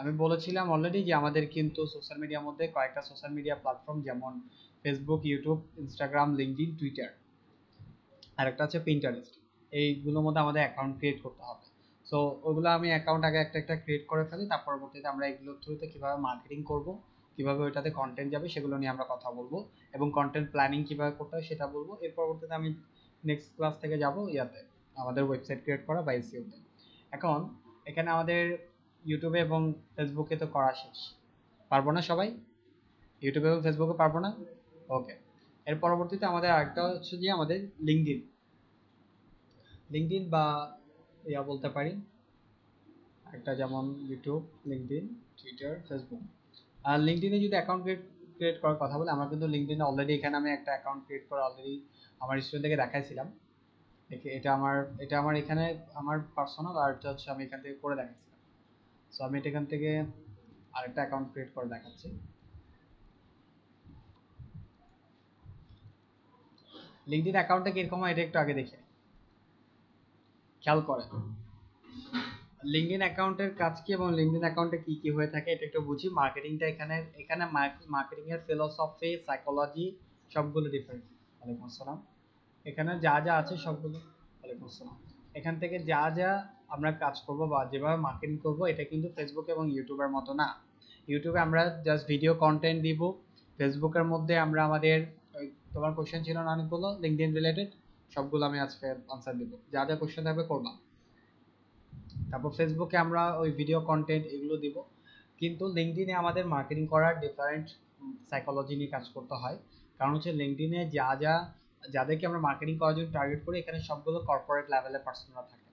আমি বলেছিলাম অলরেডি যে আমাদের কিন্তু সোশ্যাল মিডিয়ার মধ্যে কয়েকটা সোশ্যাল মিডিয়া প্ল্যাটফর্ম যেমন Facebook, YouTube, Instagram, LinkedIn, Twitter আর একটা আছে পিন্টারেস্ট। এইগুলোর মধ্যে আমাদের অ্যাকাউন্ট ক্রিয়েট করতে হবে। সো ওইগুলো আমি অ্যাকাউন্ট আগে একটা একটা ক্রিয়েট করে ফেলি, তার পরবর্তীতে আমরা এগুলোর থ্রুতে কীভাবে মার্কেটিং করব, কীভাবে ওইটাতে কন্টেন্ট যাবে সেগুলো নিয়ে আমরা কথা বলবো, এবং কন্টেন্ট প্ল্যানিং কীভাবে করতে হয় সেটা বলবো। এর পরবর্তীতে আমি নেক্সট ক্লাস থেকে যাব ইয়াতে আমাদের ওয়েবসাইট ক্রিয়েট করা বা এসইওতে। এখন এখানে আমাদের ইউটিউবে এবং ফেসবুকে তো করা শেষ, পারবো না সবাই? ইউটিউবে এবং ফেসবুকে পারবো না? ওকে। এর পরবর্তীতে আমাদের আরেকটা হচ্ছে যে আমাদের লিঙ্কডইন, লিঙ্কডইন বা ইয়া বলতে পারি একটা, যেমন ইউটিউব, লিঙ্কডইন, টুইটার, ফেসবুক। আর লিঙ্কডইনে যদি অ্যাকাউন্ট ক্রিয়েট করার কথা বলে, আমার কিন্তু লিঙ্কডইনে অলরেডি এখানে আমি একটা অ্যাকাউন্ট ক্রিয়েট করে অলরেডি আমার স্টুডেন্টকে দেখাইছিলাম। এটা আমার এখানে আমার পার্সোনাল, আর এটা হচ্ছে আমি এখান থেকে করে দেখাচ্ছিলাম। সো আমি এটা এখান থেকে আরেকটা অ্যাকাউন্ট ক্রিয়েট করে দেখাচ্ছি। লিঙ্কডইন অ্যাকাউন্টটা কিরকম হয় এটা একটু আগে দেখে খেয়াল করে। লিঙ্কডইন অ্যাকাউন্টের কাজ কি এবং লিঙ্কডইন অ্যাকাউন্টে কি কি হয়ে থাকে এটা একটু বুঝি। মার্কেটিংটা এখানে এখানে মার্কেটিং এর ফিলোসফি, সাইকোলজি সবগুলো ডিফারেন্ট। ওয়ালাইকুম আসসালাম। এখানে যা যা আছে সবগুলো, ওয়ালাইকুম আসসালাম, এখান থেকে যা যা আমরা কাজ করব বা যেভাবে মার্কেটিং করব এটা কিন্তু ফেসবুক এবং ইউটিউবের মতো না। ইউটিউবে আমরা জাস্ট ভিডিও কন্টেন্ট দিব, ফেসবুকের মধ্যে আমরা আমাদের তোমার কোশ্চেন ছিল না অনেকগুলো লিঙ্কডইন রিলেটেড, সবগুলো আমি আজকে আনসার দিব, যা যা কোশ্চেন থাকবে করবা। তারপর ফেসবুকে আমরা ওই ভিডিও কন্টেন্ট এগুলো দিব। কিন্তু লিঙ্কডইনে আমাদের মার্কেটিং করার ডিফারেন্ট সাইকোলজি নিয়ে কাজ করতে হয়। কারণ হচ্ছে লিঙ্কডইনে যা যা যাদেরকে আমরা মার্কেটিং করার জন্য টার্গেট করি এখানে সবগুলো কর্পোরেট লেভেলের পার্সনরা থাকে।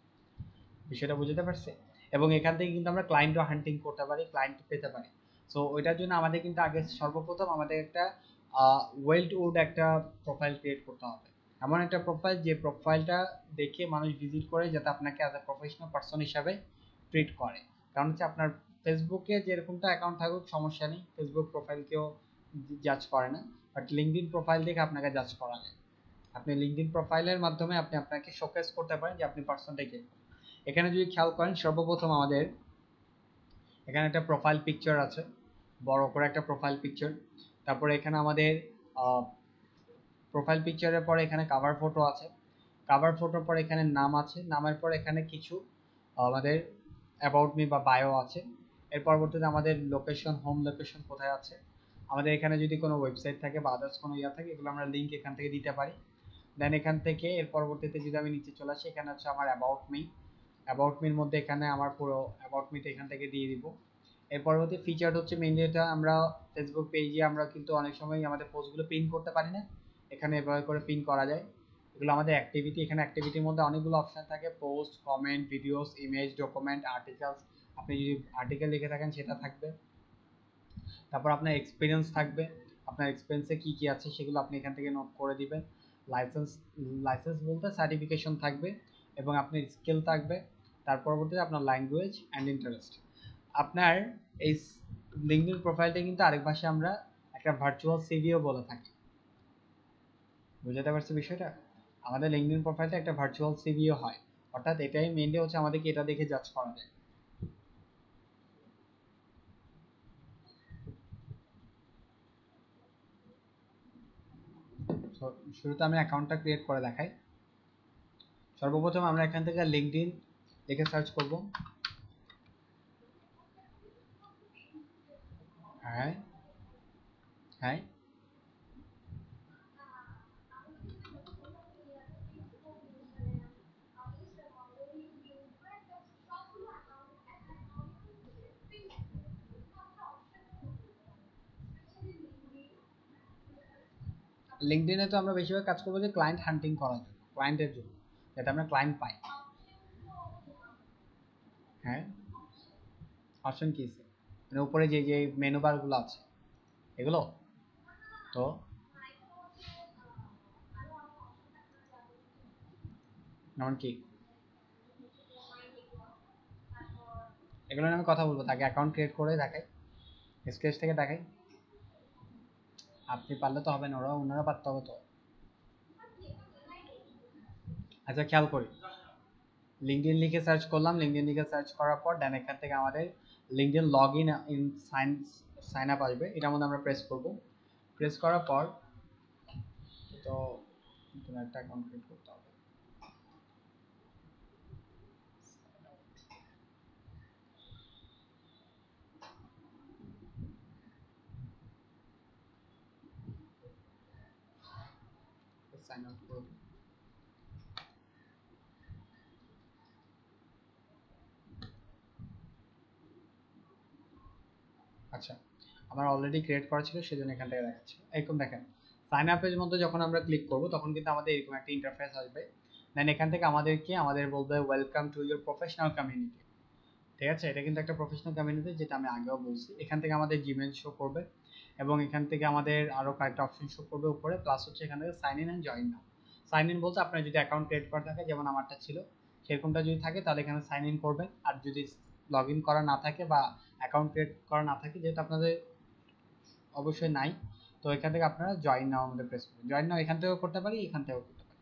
বিষয়টা বুঝতে পারছি? এবং এখান থেকে কিন্তু আমরা ক্লায়েন্টও হান্টিং করতে পারি, ক্লায়েন্ট পেতে পারি। সো ওইটার জন্য আমাদের কিন্তু আগে সর্বপ্রথম আমাদের একটা ওয়েল টু উড একটা প্রোফাইল ক্রিয়েট করতে হবে। এমন একটা প্রোফাইল যে প্রোফাইলটা দেখে মানুষ ভিজিট করে, যাতে আপনাকে অ্যাজ এ প্রফেশনাল পার্সন হিসাবে ট্রিট করে। কারণ হচ্ছে আপনার ফেসবুকে যেরকমটা অ্যাকাউন্ট থাকুক সমস্যা নেই, ফেসবুক প্রোফাইলকেও জাজ করে না, বাট লিঙ্কডইন প্রোফাইল দেখে আপনাকে জাজ করা যায়। আপনি লিঙ্কডইন প্রোফাইলের মাধ্যমে আপনি আপনাকে শোকেস করতে পারেন যে আপনি পার্সনটা কে। এখানে যদি খেয়াল করেন সর্বপ্রথম আমাদের এখানে একটা প্রোফাইল পিকচার আছে, বড় করে একটা প্রোফাইল পিকচার। তারপরে এখানে আমাদের প্রোফাইল পিকচারের পরে এখানে কাভার ফটো আছে, কাভার ফটোর পরে এখানে নাম আছে, নামের পরে এখানে কিছু আমাদের অ্যাবাউট মি বা বায়ো আছে। এর পরবর্তীতে আমাদের লোকেশন, হোম লোকেশন কোথায় আছে, আমাদের এখানে যদি কোনো ওয়েবসাইট থাকে বা আদার্স কোনো ইয়া থাকে এগুলো আমরা লিঙ্ক এখান থেকে দিতে পারি। দেন এখান থেকে এর পরবর্তীতে যদি আমি নিচে চলে আসি, এখানে হচ্ছে আমার অ্যাবাউট মি, অ্যাবাউট মির মধ্যে এখানে আমার পুরো অ্যাবাউট মিটা এখান থেকে দিয়ে দিব। এর পরবর্তী ফিচার হচ্ছে মেইনলি এটা আমরা ফেসবুক পেজে আমরা কিন্তু অনেক সময় আমাদের পোস্টগুলো পিন করতে পারি না, এখানে এভাবে করে পিন করা যায়। এগুলো আমাদের অ্যাক্টিভিটি, এখানে অ্যাক্টিভিটির মধ্যে অনেকগুলো অপশন থাকে, post, comment, videos, image, document, articles. আপনি যদি আর্টিকেল লিখে থাকেন সেটা থাকবে। তারপর আপনার এক্সপিরিয়েন্স থাকবে, আপনার এক্সপিরিয়েন্সে কী কী আছে সেগুলো আপনি এখান থেকে নোট করে দিবেন। লাইসেন্স, লাইসেন্স বলতে সার্টিফিকেশন থাকবে, এবং আপনার স্কিল থাকবে। তার পরবর্তীতে আপনার ল্যাঙ্গুয়েজ অ্যান্ড ইন্টারেস্ট। আপনার এই লিঙ্কডইন প্রোফাইলটা কিন্তু আরেক ভাষায় আমরা একটা ভার্চুয়াল সিভিও বলে থাকি। বুঝতে পারছি বিষয়টা? আমাদের লিঙ্কডইন প্রোফাইলটা একটা ভার্চুয়াল সিভিও হয়, অর্থাৎ এটাই মেইনলি হচ্ছে আমাদেরকে এটা দেখে জাজ করা যায়। শুরুতে আমি অ্যাকাউন্টটা ক্রিয়েট করে দেখাই। সর্বপ্রথম আমরা এখান থেকে লিঙ্কডইন লিখে সার্চ করব। হ্যাঁ হ্যাঁ, লিঙ্কডইনে তো আমরা বেশিরভাগ কাজ করবো যে ক্লায়েন্ট হান্টিং করার জন্য, ক্লায়েন্টের জন্য, যাতে আমরা ক্লায়েন্ট পাই। হ্যাঁ, অপশন কি মানে উপরে যে যে মেনু বারগুলো আছে এগুলো তো যেমন কি এগুলো নিয়ে আমি কথা বলবো, তাকে অ্যাকাউন্ট ক্রিয়েট করে দেখাই, স্কেচ থেকে দেখাই। আপনি পারলে তো হবে না, ওনারা পারতে হবে তো। আচ্ছা খেয়াল করি, লিঙ্কডইন লিখে সার্চ করলাম, লিঙ্কডইন লিখে সার্চ করার পর দেন এখান থেকে আমাদের LinkedIn log in sign up আসবে, এটার মধ্যে আমরা প্রেস করব। প্রেস করার পর তো নতুন একটা অ্যাকাউন্ট ক্রিয়েট করতে হবে। সাইন আপ করব। আচ্ছা, আমার অলরেডি ক্রিয়েট করা ছিল সেজন্য এখান থেকে দেখাচ্ছে। এরকম দেখেন সাইন আপের মধ্যে যখন আমরা ক্লিক করব তখন কিন্তু আমাদের এরকম একটা ইন্টারফেস আসবে। দেন এখান থেকে আমাদের বলবে welcome to your professional community. ঠিক আছে, এটা কিন্তু একটা প্রফেশনাল কমিউনিটি, যেটা আমি আগেও বলছি। এখান থেকে আমাদের জিমেল শো করবে এবং এখান থেকে আমাদের আরো কয়েকটা অপশন শো করবে উপরে, প্লাস হচ্ছে এখান থেকে sign in and join now. Sign in বলতে আপনার যদি অ্যাকাউন্ট ক্রিয়েট করা থাকে, যেমন আমারটা ছিল সেরকমটা যদি থাকে তাহলে এখানে সাইন ইন করবেন। আর যদি লগ ইন করা না থাকে বা অ্যাকাউন্ট ক্রিয়েট করা না থাকে, যেহেতু আপনাদের অবশ্যই নাই, তো এখান থেকে আপনারা জয়েন নাও আমাদের প্রেস করবেন। জয়েন নাও এখান থেকেও করতে পারি, এখান থেকেও করতে পারি,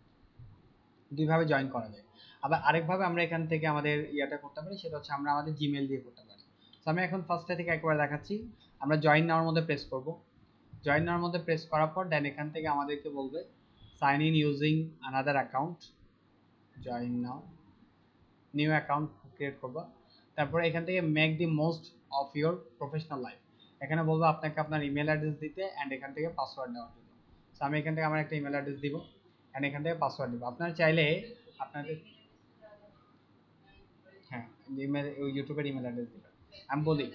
দুইভাবে জয়েন করা যায়। আবার আরেকভাবে আমরা এখান থেকে আমাদের ইয়াটা করতে পারি, সেটা হচ্ছে আমরা আমাদের জিমেল দিয়ে করতে পারি। তো আমি এখন ফার্স্টে থেকে একবার দেখাচ্ছি। আমরা জয়েন নাওয়ার মধ্যে প্রেস করব। জয়েন নাওয়ার মধ্যে প্রেস করার পর দেন এখান থেকে আমাদেরকে বলবে sign in using another account, join now, new account create করবা। তারপরে এখান থেকে make the most of your professional life, এখানে বলবো আপনাকে আপনার ইমেল অ্যাড্রেস দিতে অ্যান্ড এখান থেকে পাসওয়ার্ড দেওয়ার জন্য। তো আমি এখান থেকে আমার একটা ইমেল অ্যাড্রেস দিব অ্যান্ড এখান থেকে পাসওয়ার্ড দিব। আপনারা চাইলে আপনাদের, হ্যাঁ, ইমেল ইউটিউবের ইমেল অ্যাড্রেস দিবেন। আমি বলি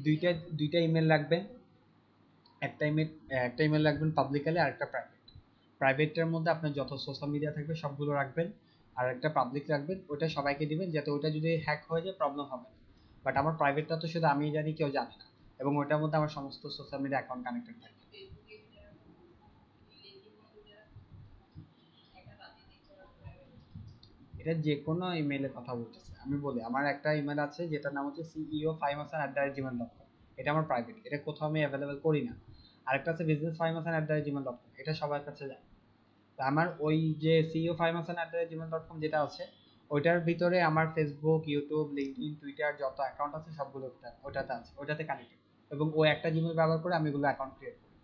দুইটা দুইটা ইমেল রাখবেন। একটা ইমেল রাখবেন পাবলিকালি আর একটা প্রাইভেট। প্রাইভেটের মধ্যে আপনার যত সোশ্যাল মিডিয়া থাকবে সবগুলো রাখবেন, আর একটা পাবলিক রাখবেন, ওইটা সবাইকে দিবেন যাতে ওইটা যদি হ্যাক হয়ে যায় প্রবলেম হবে না। বাট আমার প্রাইভেটটা তো শুধু আমি জানি, কেউ জানে না, এবং ওইটার মধ্যে আমার সমস্ত সোশ্যাল মিডিয়া অ্যাকাউন্ট কানেক্টেড থাকে। এটা যে কোনো ইমেইলের কথা বলতেছে। আমি বলি আমার একটা ইমেল আছে যেটার নাম হচ্ছে ceo5hasan@gmail.com, এটা আমার প্রাইভেট, এটা কোথাও আমি অ্যাভেলেবেল করি না। আরেকটা আছে business5hasan@gmail.com, এটা সবার কাছে যায়। তো আমার ওই যে ceo5hasan@gmail.com যেটা আছে, ওইটার ভিতরে আমার ফেসবুক, ইউটিউব, লিঙ্কডইন, টুইটার যত অ্যাকাউন্ট আছে সবগুলো ওটাতে আছে, ওটাতে কানেক্টেড। এবং ওই একটা জিমেল ব্যবহার করে আমি এগুলো অ্যাকাউন্ট ক্রিয়েট করি।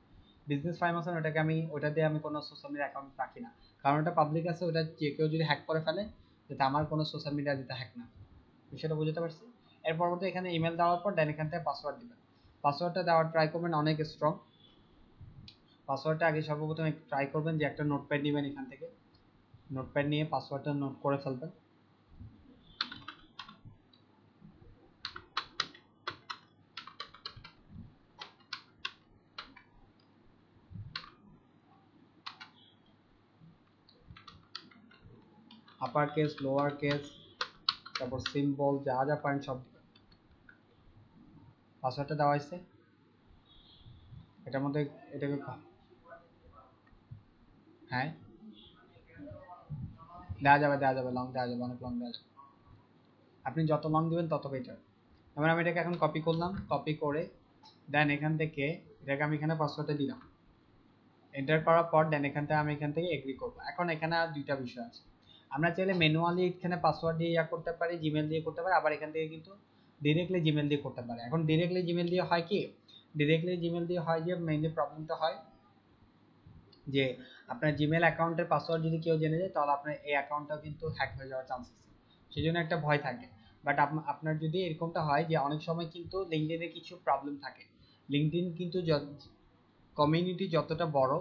business5hasan ওটাকে আমি, ওটাতে আমি কোনো সোশ্যাল মিডিয়া অ্যাকাউন্ট রাখি না, কারণ ওটা পাবলিক আছে, ওটা যে কেউ যদি হ্যাক করে ফেলে যাতে আমার কোনো সোশ্যাল মিডিয়া যেটা হ্যাক না হয়। বিষয়টা বুঝতে পারছি। এর পরবর্তী এখানে ইমেল দেওয়ার পর দেন এখান থেকে পাসওয়ার্ড দিবেন। পাসওয়ার্ডটা দেওয়ার ট্রাই করবেন অনেক স্ট্রং। পাসওয়ার্ডটা আগে সর্বপ্রথম ট্রাই করবেন যে একটা নোটপ্যাড নেবেন, এখান থেকে নোটপ্যাড নিয়ে পাসওয়ার্ডটা নোট করে ফেলবেন। আপার কেস, লোয়ার কেস, তারপর সিম্বল, যা যা পারেন সব দিবেন। পাসওয়ার্ডটা দেওয়া হয়েছে এটার মধ্যে, এটাকে, হ্যাঁ দেওয়া যাবে, লং দেওয়া যাবে, অনেক লং দেওয়া যাবে। আপনি যত লং দিবেন তত বেটার। এবার আমি এটাকে এখন কপি করলাম, কপি করে দেন এখান থেকে এটাকে আমি এখানে পাসওয়ার্ডটা দিলাম। এন্টার করার পর দেন আমি এখান থেকে এগ্রি করবো। এখন এখানে আর দুইটা বিষয় আছে, আমরা চাইলে ম্যানুয়ালি এখানে পাসওয়ার্ড দিয়ে ইয়া করতে পারি, জিমেল দিয়ে করতে পারি, আবার এখান থেকে কিন্তু ডিরেক্টলি জিমেল দিয়ে করতে পারি। এখন ডিরেক্টলি জিমেল দিয়ে হয় কি, ডিরেক্টলি জিমেল দিয়ে হয় যে মেইনলি প্রবলেমটা হয় যে আপনার জিমেল অ্যাকাউন্টের পাসওয়ার্ড যদি কেউ জেনে যায় তাহলে আপনার এই অ্যাকাউন্টটাও কিন্তু হ্যাক হয়ে যাওয়ার চান্স আছে, সেই জন্য একটা ভয় থাকে। বাট আপনার যদি এরকমটা হয় যে অনেক সময় কিন্তু লিঙ্কডইনে কিছু প্রবলেম থাকে, লিঙ্কডইন কিন্তু কমিউনিটি যতটা বড়,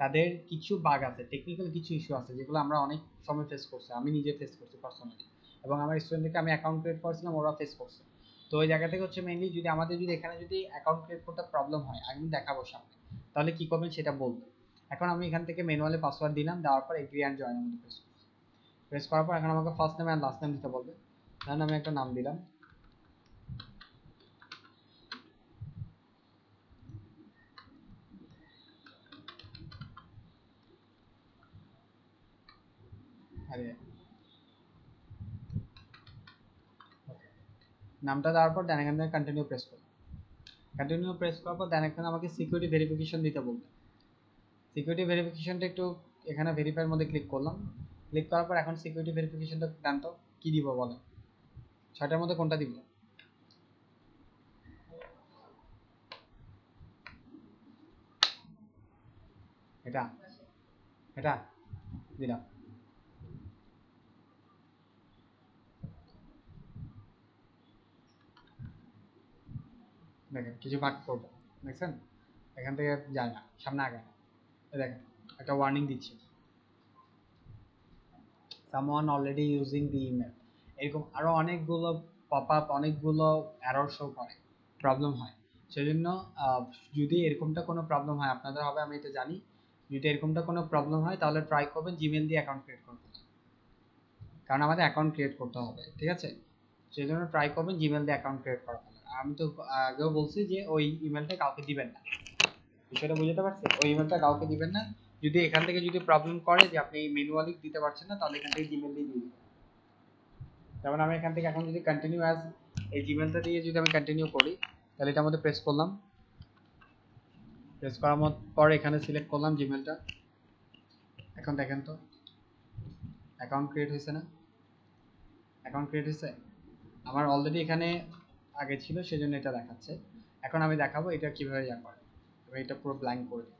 তাদের কিছু বাগ আছে, টেকনিক্যাল কিছু ইস্যু আছে যেগুলো আমরা অনেক সময় ফেস করছি, আমি নিজে ফেস করছি পার্সোনালি, এবং আমার স্টুডেন্টকে আমি অ্যাকাউন্ট ক্রিয়েট করেছিলাম, ওরা ফেস করছে। তো ওই জায়গা থেকে হচ্ছে মেইনলি যদি আমাদের যদি এখানে যদি অ্যাকাউন্ট ক্রিয়েট করতে প্রবলেম হয়, আমি দেখাবো সামনে, তাহলে কি করবেন সেটা বলবো। এখন আমি এখান থেকে ম্যানুয়ালি পাসওয়ার্ড দিলাম, দেওয়ার পর এগ্রি অ্যান্ড জয়েন মধ্যে প্রেস করছি। প্রেস করার পর এখন আমাকে first name and last name দিতে বলবে, ধরেন আমি একটা নাম দিলাম। আরে নামটা দেওয়ার পর দেন এখান থেকে কন্টিনিউ প্রেস করবো। কন্টিনিউ প্রেস করার পর দেন এখানে আমাকে সিকিউরিটি ভেরিফিকেশন দিতে বলবে। সিকিউরিটি ভেরিফিকেশনটা একটু এখানে ভেরিফাইয়ের মধ্যে ক্লিক করলাম। ক্লিক করার পর এখন সিকিউরিটি ভেরিফিকেশনটা দেন তো কি দিব বলেন, ছয়টার মধ্যে কোনটা দিব? এটা এটা দিলাম। দেখেন কিছু ভাগ করবো, দেখছেন এখান থেকে যায় না, সামনে আগায় না। দেখেন একটা ওয়ার্নিং দিচ্ছি, someone already using the email, এরকম আরো অনেকগুলো পপ আপ, অনেকগুলো এরর শো করে, প্রবলেম হয়। সেজন্য যদি এরকমটা কোনো প্রবলেম হয় আপনাদের হবে, আমি এটা জানি। যদি এরকমটা কোনো প্রবলেম হয় তাহলে ট্রাই করবেন জিমেল দিয়ে অ্যাকাউন্ট ক্রিয়েট করতে, কারণ আমাদের অ্যাকাউন্ট ক্রিয়েট করতে হবে, ঠিক আছে? সেই জন্য ট্রাই করবেন জিমেল দিয়ে অ্যাকাউন্ট ক্রিয়েট করার। আমি তো আগেও বলছি যে ওই ইমেলটা কাউকে দিবেন না, বিষয়টা বুঝতে পারছেন? ওই ইমেলটা কাউকে দিবেন না। যদি এখান থেকে যদি প্রবলেম করে যে আপনি ম্যানুয়ালি দিতে পারছেন না, তাহলে এখান থেকে জিমেল দিয়ে দিয়ে দিবেন। যেমন আমি এখান থেকে এখন যদি কন্টিনিউ অ্যাজ এই জিমেলটা দিয়ে যদি আমি কন্টিনিউ করি, তাহলে এটার মধ্যে প্রেস করলাম, প্রেস করার পর এখানে সিলেক্ট করলাম জিমেলটা। এখন দেখেন তো অ্যাকাউন্ট ক্রিয়েট হয়েছে না? অ্যাকাউন্ট ক্রিয়েট হয়েছে। আমার অলরেডি এখানে আগে ছিল সেজন্য এটা দেখাচ্ছে। এখন আমি দেখাবো এটা কিভাবে ইয়া করে। এটা পুরো ব্ল্যাঙ্ক করে দিই।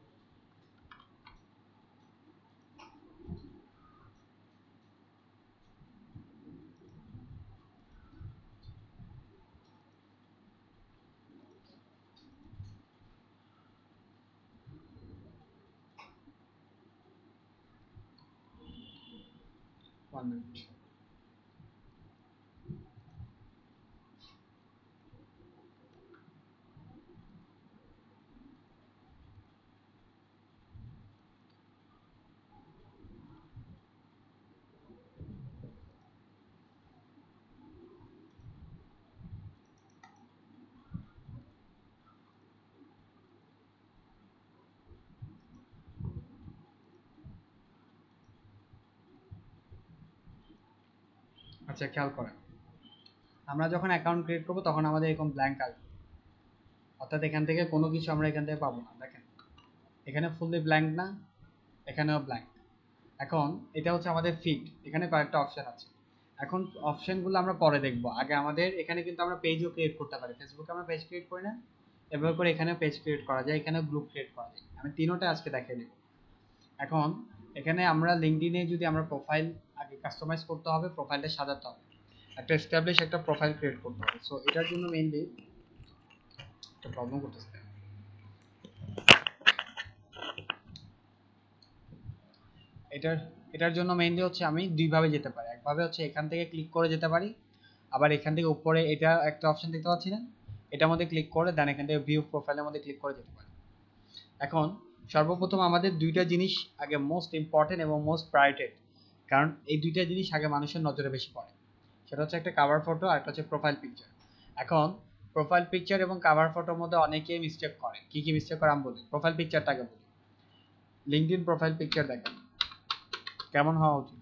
1 মিনিট। আচ্ছা খেয়াল করেন, আমরা যখন অ্যাকাউন্ট ক্রিয়েট করবো তখন আমাদের এরকম ব্ল্যাঙ্ক আসবে, অর্থাৎ এখান থেকে কোনো কিছু আমরা এখান থেকে পাবো না। দেখেন এখানে ফুললি ব্ল্যাঙ্ক না, এখানেও ব্ল্যাঙ্ক। এখন এটা হচ্ছে আমাদের ফিড, এখানে কয়েকটা অপশন আছে। এখন অপশনগুলো আমরা পরে দেখবো, আগে আমাদের এখানে কিন্তু আমরা পেজও ক্রিয়েট করতে পারি। ফেসবুকে আমরা পেজ ক্রিয়েট করি না, এভাবে করে এখানে পেজ ক্রিয়েট করা যায়, এখানে গ্রুপ ক্রিয়েট করা যায়। আমি তিনোটা আজকে দেখিয়ে দেবো। এখন এখানে আমরা লিঙ্কডইনে যদি আমরা প্রোফাইল আগে কাস্টমাইজ করতে হবে, প্রোফাইলটা সাজাতে হবে, একটা এস্টাবলিশ একটা প্রোফাইল ক্রিয়েট করতে হবে। সো এটার জন্য মেইনলি একটা প্রবলেম করতেছে। এটার এটার জন্য মেইনলি হচ্ছে আমি দুইভাবে যেতে পারি। একভাবে হচ্ছে এখান থেকে ক্লিক করে যেতে পারি, আবার এখান থেকে উপরে এটা একটা অপশন দেখতে পাচ্ছি না, এটার মধ্যে ক্লিক করে দেন এখান থেকে ভিউ প্রোফাইলের মধ্যে ক্লিক করে যেতে পারি। এখন সর্বপ্রথম আমাদের দুইটা জিনিস আগে মোস্ট ইম্পর্টেন্ট এবং মোস্ট প্রায়োরিটেড, কারণ এই দুইটা জিনিস আগে মানুষের নজরে বেশি পড়ে। সেটা হচ্ছে একটা কাভার ফটো আর একটা হচ্ছে প্রোফাইল পিকচার। এখন প্রোফাইল পিকচার এবং কাভার ফটোর মধ্যে অনেকেই মিস্টেক করে। কি কি মিস্টেক করে আমি বলি। প্রোফাইল পিকচারটাকে বলি। লিঙ্কডইন প্রোফাইল পিকচার দেখেন কেমন হওয়া উচিত।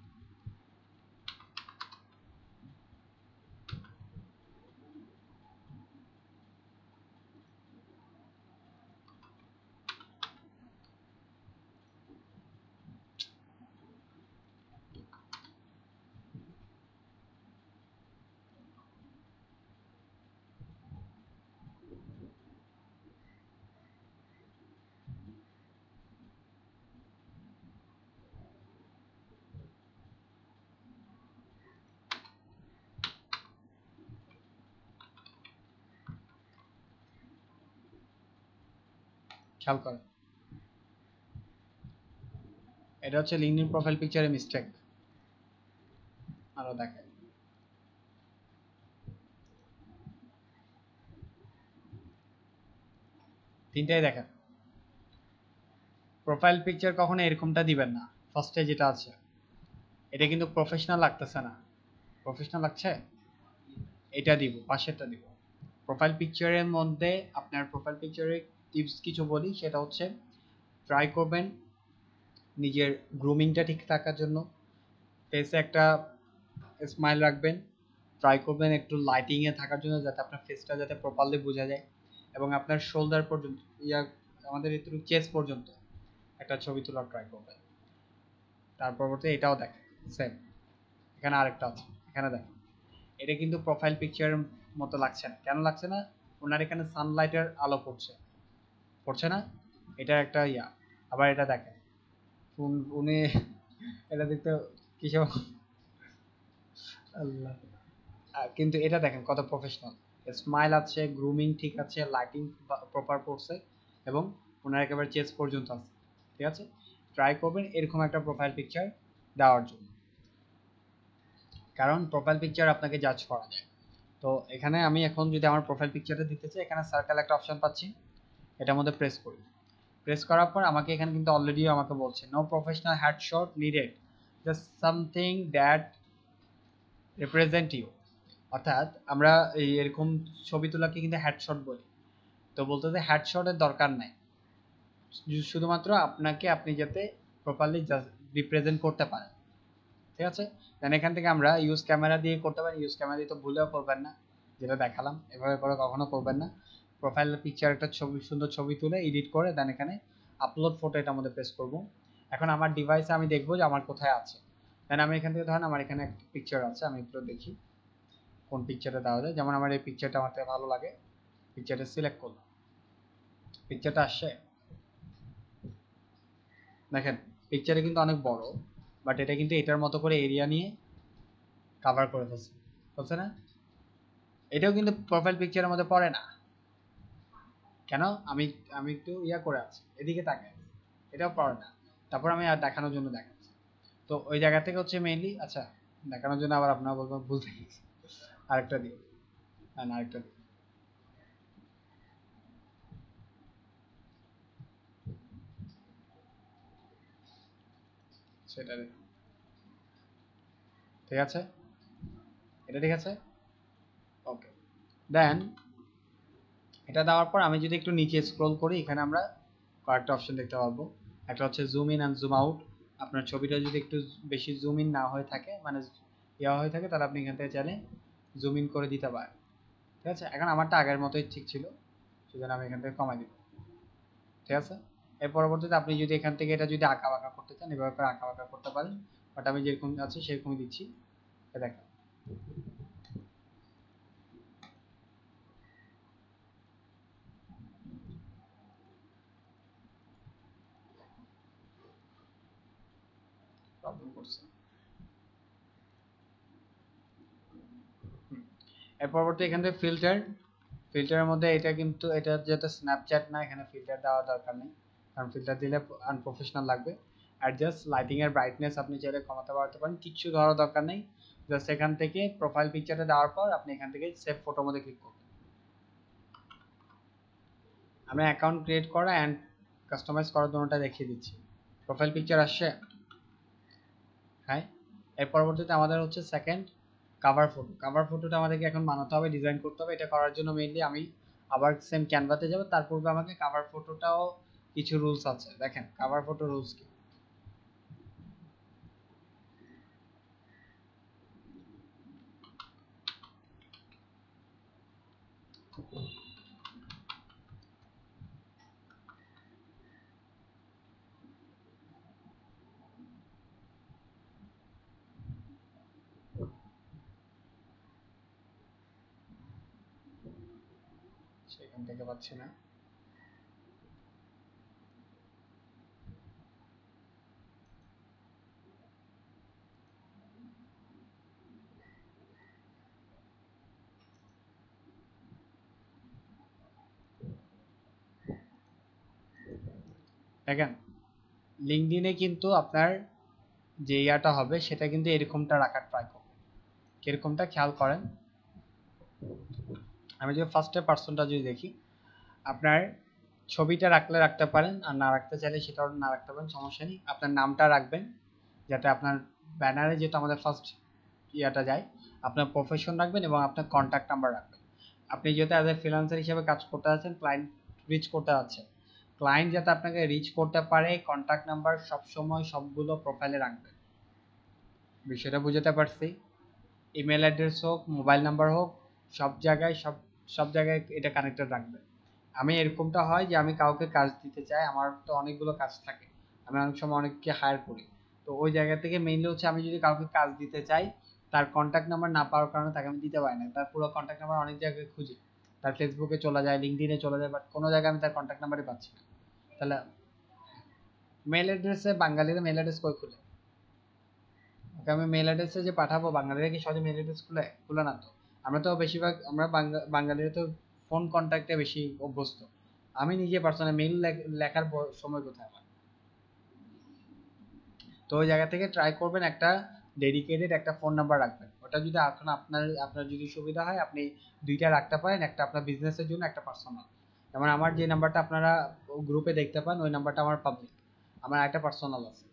খেয়াল করেন, এটা হচ্ছে লিঙ্কডইন প্রোফাইল পিকচারের মিস্টেক। আরো দেখেন তিনটাই দেখেন। প্রোফাইল পিকচার কখনো এরকমটা দিবেন না। ফার্স্টে যেটা আছে এটা কিন্তু প্রফেশনাল লাগতেছে না। প্রফেশনাল লাগছে, এটা দিব, পাশেরটা দিব। প্রোফাইল পিকচারের মধ্যে আপনার প্রোফাইল পিকচারের টিপস কিছু বলি, সেটা হচ্ছে ট্রাই করবেন নিজের গ্রুমিংটা ঠিক থাকার জন্য, ফেসে একটা স্মাইল রাখবেন, ট্রাই করবেন একটু লাইটিংয়ে থাকার জন্য যাতে আপনার ফেসটা যাতে প্রপারলি বোঝা যায়, এবং আপনার শোল্ডার পর্যন্ত আমাদের একটু চেস্ট পর্যন্ত একটা ছবি তোলার ট্রাই করবেন। তার পরবর্তী এটাও দেখেন সেম, এখানে আরেকটা আছে, এখানে দেখেন এটা কিন্তু প্রোফাইল পিকচারের মতো লাগছে না। কেন লাগছে না? ওনার এখানে সানলাইটের আলো পড়ছে, পড়ছে না? এটা একটা ইয়া। আবার এটা দেখেন উনি এটা দেখতে কিসব আল্লাহ। কিন্তু এটা দেখেন কত প্রফেশনাল, স্মাইল আছে, গ্রুমিং ঠিক আছে, লাইটিং প্রপার পড়ছে, এবং ওনার একেবারে চেস পর্যন্ত আছে। ঠিক আছে, ট্রাই করবেন এরকম একটা প্রোফাইল পিকচার দেওয়ার জন্য, কারণ প্রোফাইল পিকচার আপনাকে জাজ করা যায়। তো এখানে আমি এখন যদি আমার প্রোফাইল পিকচারটা দিতে চাই, এখানে সার্কেল একটা অপশন পাচ্ছি, এটার মধ্যে প্রেস করি। প্রেস করার পর আমাকে এখানে কিন্তু অলরেডি আমাকে বলছে no professional headshot needed, just something that represent you. অর্থাৎ আমরা এই এরকম ছবি তোলাকে কিন্তু হেডশট বলি। তো বলতে যে হেডশটের দরকার নাই, শুধুমাত্র আপনাকে আপনি যাতে প্রপারলি রিপ্রেজেন্ট করতে পারেন। ঠিক আছে, দেন এখান থেকে আমরা ইউজ ক্যামেরা দিয়ে করতে পারি। ইউজ ক্যামেরা দিয়ে তো ভুলেও করবেন না, যেটা দেখালাম এভাবে করে কখনো করবেন না। প্রোফাইল পিকচার একটা ছবি, সুন্দর ছবি তুলে এডিট করে দেন এখানে আপলোড ফটো, এটার মধ্যে প্রেস করব। এখন আমার ডিভাইসে আমি দেখবো যে আমার কোথায় আছে। দেন আমি এখান থেকে ধরেন আমার এখানে একটা পিকচার আছে, আমি একটু দেখি কোন পিকচারটা দেওয়া যায়। যেমন আমার এই পিকচারটা আমার থেকে ভালো লাগে, পিকচারটা সিলেক্ট করলাম, পিকচারটা আসছে দেখেন। পিকচারে কিন্তু অনেক বড়, বাট এটা কিন্তু এটার মতো করে এরিয়া নিয়ে কভার করে ফেলছে, বলছে না? এটাও কিন্তু প্রোফাইল পিকচারের মধ্যে পড়ে না কেন? আমি আমি একটু ইয়া করে আছি, এদিকে তাকাই, এটাও পড়ে না। তারপর আমি আর দেখানোর জন্য দেখাচ্ছি। তো ওই জায়গা থেকে হচ্ছে মেইনলি, আচ্ছা দেখানোর জন্য আবার আপনারা বলবেন ভুলতে গেছি, আরেকটা দিই, আরেকটা দিই, সেটা দিই। ঠিক আছে, এটা ঠিক আছে, ওকে। দেন এটা দেওয়ার পর আমি যদি একটু নিচে স্ক্রল করি, এখানে আমরা কয়েকটা অপশন দেখতে পাবো। একটা হচ্ছে zoom in and zoom out. আপনার ছবিটা যদি একটু বেশি জুম ইন না হয়ে থাকে, মানে ইয়া হয়ে থাকে, তাহলে আপনি এখান থেকে চাইলে জুম ইন করে দিতে পারেন। ঠিক আছে, এখন আমারটা আগের মতোই ঠিক ছিল, সেজন্য আমি এখান থেকে কমাই দিব। ঠিক আছে, এর পরবর্তীতে আপনি যদি এখান থেকে এটা যদি আঁকা বাঁকা করতে চান, এভাবে করে আঁকা বাঁকা করতে পারেন, বাট আমি যেরকম আছে সেরকমই দিচ্ছি। দেখেন প্রবলেম করছে। এর পরবর্তী এখান থেকে ফিল্টার, ফিল্টারের মধ্যে এটা কিন্তু এটা যেহেতু স্ন্যাপচ্যাট না, এখানে ফিল্টার দেওয়ার দরকার নেই, কারণ ফিল্টার দিলে আনপ্রফেশনাল লাগবে। অ্যাডজাস্ট লাইটিং এর ব্রাইটনেস আপনি চাইলে কমাতে বাড়াতে পারেন, কিচ্ছু ধরার দরকার নেই। জাস্ট এখান থেকে প্রোফাইল পিকচারে দেওয়ার পর আপনি এখান থেকে সেভ ফটোর মধ্যে ক্লিক করবেন। আমি অ্যাকাউন্ট ক্রিয়েট করা অ্যান্ড কাস্টমাইজ করার দুটোটা দেখিয়ে দিচ্ছি। প্রোফাইল পিকচার আসছে, হ্যাঁ। এর পরবর্তীতে আমাদের হচ্ছে সেকেন্ড কাভার ফটো। কাভার ফটোটা আমাদেরকে এখন বানাতে হবে, ডিজাইন করতে হবে। এটা করার জন্য মেইনলি আমি আবার সেম ক্যানভাতে যাব, তার পূর্বে আমাকে কাভার ফটোটাও কিছু রুলস আছে। দেখেন কাভার ফটো রুলস কি। সেখান থেকে পাচ্ছি না। দেখেন লিঙ্কডইনে কিন্তু আপনার যে ইয়াটা হবে সেটা কিন্তু এরকমটা রাখার ট্রাই করবেন। কিরকমটা খেয়াল করেন, আমি যদি ফার্স্টে পার্সনটা যদি দেখি, আপনার ছবিটা রাখলে রাখতে পারেন, আর না রাখতে চাইলে সেটাও না রাখতে পারেন, সমস্যা নেই। আপনার নামটা রাখবেন, যাতে আপনার ব্যানারে যেটা আমাদের ফার্স্ট ইয়াটা যায়। আপনার প্রফেশন রাখবেন এবং আপনার কন্ট্যাক্ট নাম্বার রাখবেন। আপনি যেহেতু অ্যাজ এ ফ্রিল্যান্সার হিসেবে কাজ করতে আছেন, ক্লায়েন্ট রিচ করতে আছেন, ক্লায়েন্ট যাতে আপনাকে রিচ করতে পারে, কন্ট্যাক্ট নাম্বার সবসময় সবগুলো প্রোফাইলে রাখবেন। বিষয়টা বুঝতে পারছি? ইমেল অ্যাড্রেস হোক, মোবাইল নাম্বার হোক, সব জায়গায় সব সব জায়গায় এটা কানেক্টেড রাখবেন। আমি এরকমটা হয় যে আমি কাউকে কাজ দিতে চাই, আমার তো অনেকগুলো কাজ থাকে, আমি অনেক সময় অনেককে হায়ার করি। তো ওই জায়গা থেকে মেইনলি হচ্ছে আমি যদি কাউকে কাজ দিতে চাই, তার কন্ট্যাক্ট নাম্বার না পাওয়ার কারণে তাকে আমি দিতে পারি না, তার পুরো কন্ট্যাক্ট নাম্বার অনেক জায়গায় খুঁজি, তার ফেসবুকে চলে যায়, লিঙ্কডইনে চলে যায়, বাট কোনো জায়গায় আমি তার কন্ট্যাক্ট নাম্বারই পাচ্ছি না। তাহলে মেল অ্যাড্রেসে বাঙালিরা মেল অ্যাড্রেস কই খুলে? ওকে আমি মেল অ্যাড্রেসে যে পাঠাবো, বাঙালিরা কি সহজে মেল অ্যাড্রেস খুলে না তো। আমরা তো বেশিরভাগ আমরা বাঙালিরা তো ফোন কন্ট্যাক্টে বেশি অভ্যস্ত। আমি নিজে পার্সোনাল মেল লেখার সময় কোথায় আমার? তো ওই জায়গা থেকে ট্রাই করবেন একটা ডেডিকেটেড একটা ফোন নাম্বার রাখবেন। ওটা যদি এখন আপনার যদি সুবিধা হয় আপনি দুইটা রাখতে পারেন, একটা আপনার বিজনেসের জন্য, একটা পার্সোনাল। যেমন আমার যে নাম্বারটা আপনারা গ্রুপে দেখতে পান ওই নাম্বারটা আমার পাবলিক, আমার একটা পার্সোনাল আছে,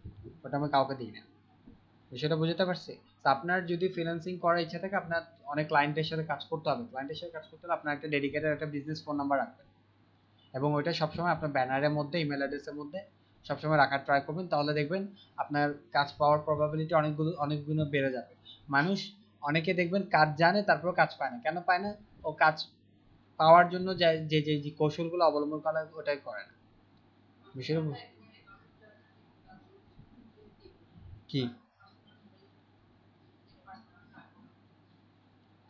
ওটা আমি কাউকে দিই না। বিষয়টা বুঝতে পারছি। তো আপনার যদি ফ্রিল্যান্সিং করার ইচ্ছা থাকে, আপনার অনেক ক্লায়েন্টের সাথে কাজ করতে হবে, ক্লায়েন্টের সাথে কাজ করতে হলে আপনার একটা ডেডিকেটেড একটা বিজনেস ফোন নাম্বার রাখবেন, এবং ওইটা সবসময় আপনার ব্যানারের মধ্যে, ইমেল অ্যাড্রেসের মধ্যে সবসময় রাখার ট্রাই করবেন। তাহলে দেখবেন আপনার কাজ পাওয়ার প্রবাবিলিটি অনেক গুণ বেড়ে যাবে। মানুষ অনেকে দেখবেন কাজ জানে তারপর কাজ পায় না। কেন পায় না? ও কাজ পাওয়ার জন্য যে যে যে কৌশলগুলো অবলম্বন করা ওটাই করে না। বিষয়টা কি?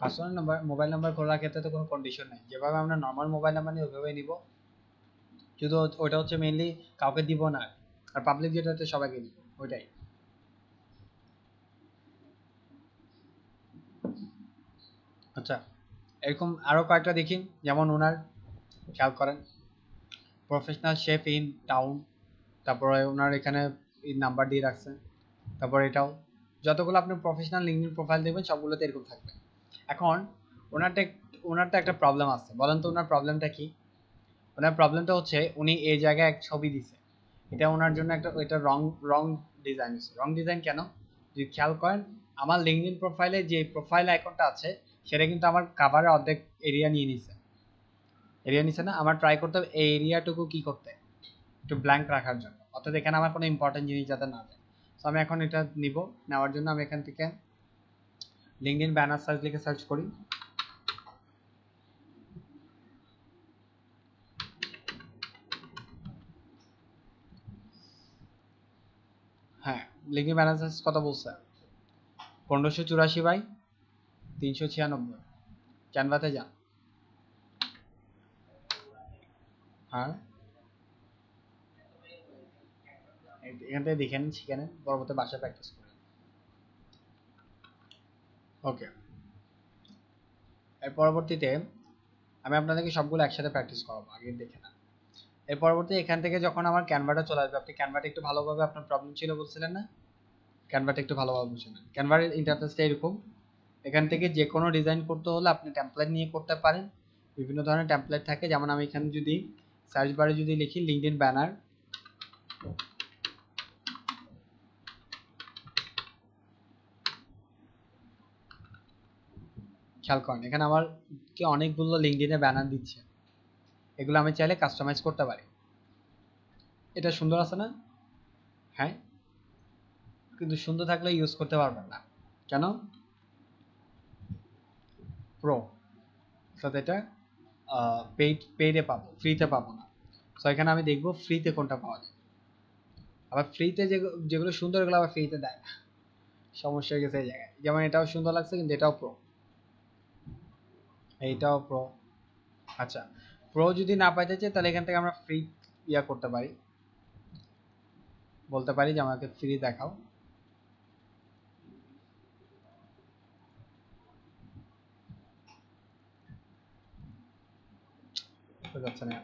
পার্সোনাল নাম্বার, মোবাইল নাম্বার খোলার ক্ষেত্রে তো কোনো কন্ডিশন নেই, যেভাবে আমরা নর্মাল মোবাইল নাম্বার নিই ওইভাবেই নিব। শুধু ওইটা হচ্ছে মেইনলি কাউকে দিব না, আর পাবলিক যেটা হচ্ছে সবাইকে দিব, ওইটাই। আচ্ছা, এরকম আরো কয়েকটা দেখি। যেমন ওনার, খেয়াল করেন, প্রফেশনাল শেফ ইন টাউন, তারপরে ওনার এখানে নাম্বার দিয়ে রাখছেন। তারপর এটাও, যতগুলো আপনি প্রফেশনাল লিঙ্কডইন প্রোফাইল দেখবেন সবগুলোতে এরকম থাকবে। এখন ওনারটা ওনারটা একটা প্রবলেম আছে, বলেন তো ওনার প্রবলেমটা কি? ওনার প্রবলেমটা হচ্ছে উনি এই জায়গায় এক ছবি দিছে, এটা ওনার জন্য একটা, এটা রং ডিজাইন হচ্ছে। রং ডিজাইন কেন? যদি খেয়াল করেন, আমার লিঙ্কডইন প্রোফাইলে যে প্রোফাইল আইকনটা আছে সেটা কিন্তু আমার কাভারের অর্ধেক এরিয়া নিয়ে নিছে। এরিয়া নিছে না? আমার ট্রাই করতে হবে এই এরিয়াটুকু কি করতে, একটু ব্ল্যাঙ্ক রাখার জন্য, অর্থাৎ এখানে আমার কোনো ইম্পর্টেন্ট জিনিস যাতে না যায়। তো আমি এখন এটা নিব, নেওয়ার জন্য আমি এখান থেকে লিঙ্কডইন ব্যানার সার্চ লিখে সার্চ করি। হ্যাঁ, লিঙ্কডইন ব্যানার সার্চ কত বলছে? 1584 বাই 396। ক্যানভাতে যান। হ্যাঁ, এখান থেকে দেখে নিন, শিখে নেন, পরবর্তী বাসায় প্র্যাকটিস করেন। ওকে, এর পরবর্তীতে আমি আপনাদেরকে সবগুলো একসাথে প্র্যাকটিস করাবো, আগে দেখে না। এর পরবর্তী এখান থেকে যখন আমার ক্যানভাটা চলে আসবে, আপনি ক্যানভাটা একটু ভালোভাবে, আপনার প্রবলেম ছিল বলছিলেন না, ক্যানভাটা একটু ভালোভাবে বুঝে নেন। ক্যানভার ইন্টারফেসটা এরকম। এখান থেকে যে কোনো ডিজাইন করতে হলে আপনি টেমপ্লেট নিয়ে করতে পারেন। বিভিন্ন ধরনের টেমপ্লেট থাকে, যেমন আমি এখানে যদি সার্চ বারে যদি লিখি লিঙ্কডইন ব্যানার, খেয়াল করেন এখানে আমার কি অনেকগুলো লিঙ্কডইনে ব্যানার দিচ্ছে, এগুলো আমি চাইলে কাস্টমাইজ করতে পারি। এটা সুন্দর আছে না? হ্যাঁ, কিন্তু সুন্দর থাকলে ইউজ করতে পারবেন না। কেন? প্রো, অর্থাৎ এটা পেইডে পাবো, ফ্রিতে পাবো না। সো এখানে আমি দেখবো ফ্রিতে কোনটা পাওয়া যায়। আবার ফ্রিতে যেগুলো সুন্দর এগুলো আবার ফ্রিতে দেয় না, সমস্যা হয়ে গেছে এই জায়গায়। যেমন এটাও সুন্দর লাগছে কিন্তু এটাও প্রো, এইটাও প্রো। আচ্ছা, প্রো যদি না পাইতে চাই তাহলে এখান থেকে আমরা ফ্রি ইয়া করতে পারি, বলতে পারি যে আমাকে ফ্রি দেখাও। যাচ্ছে না,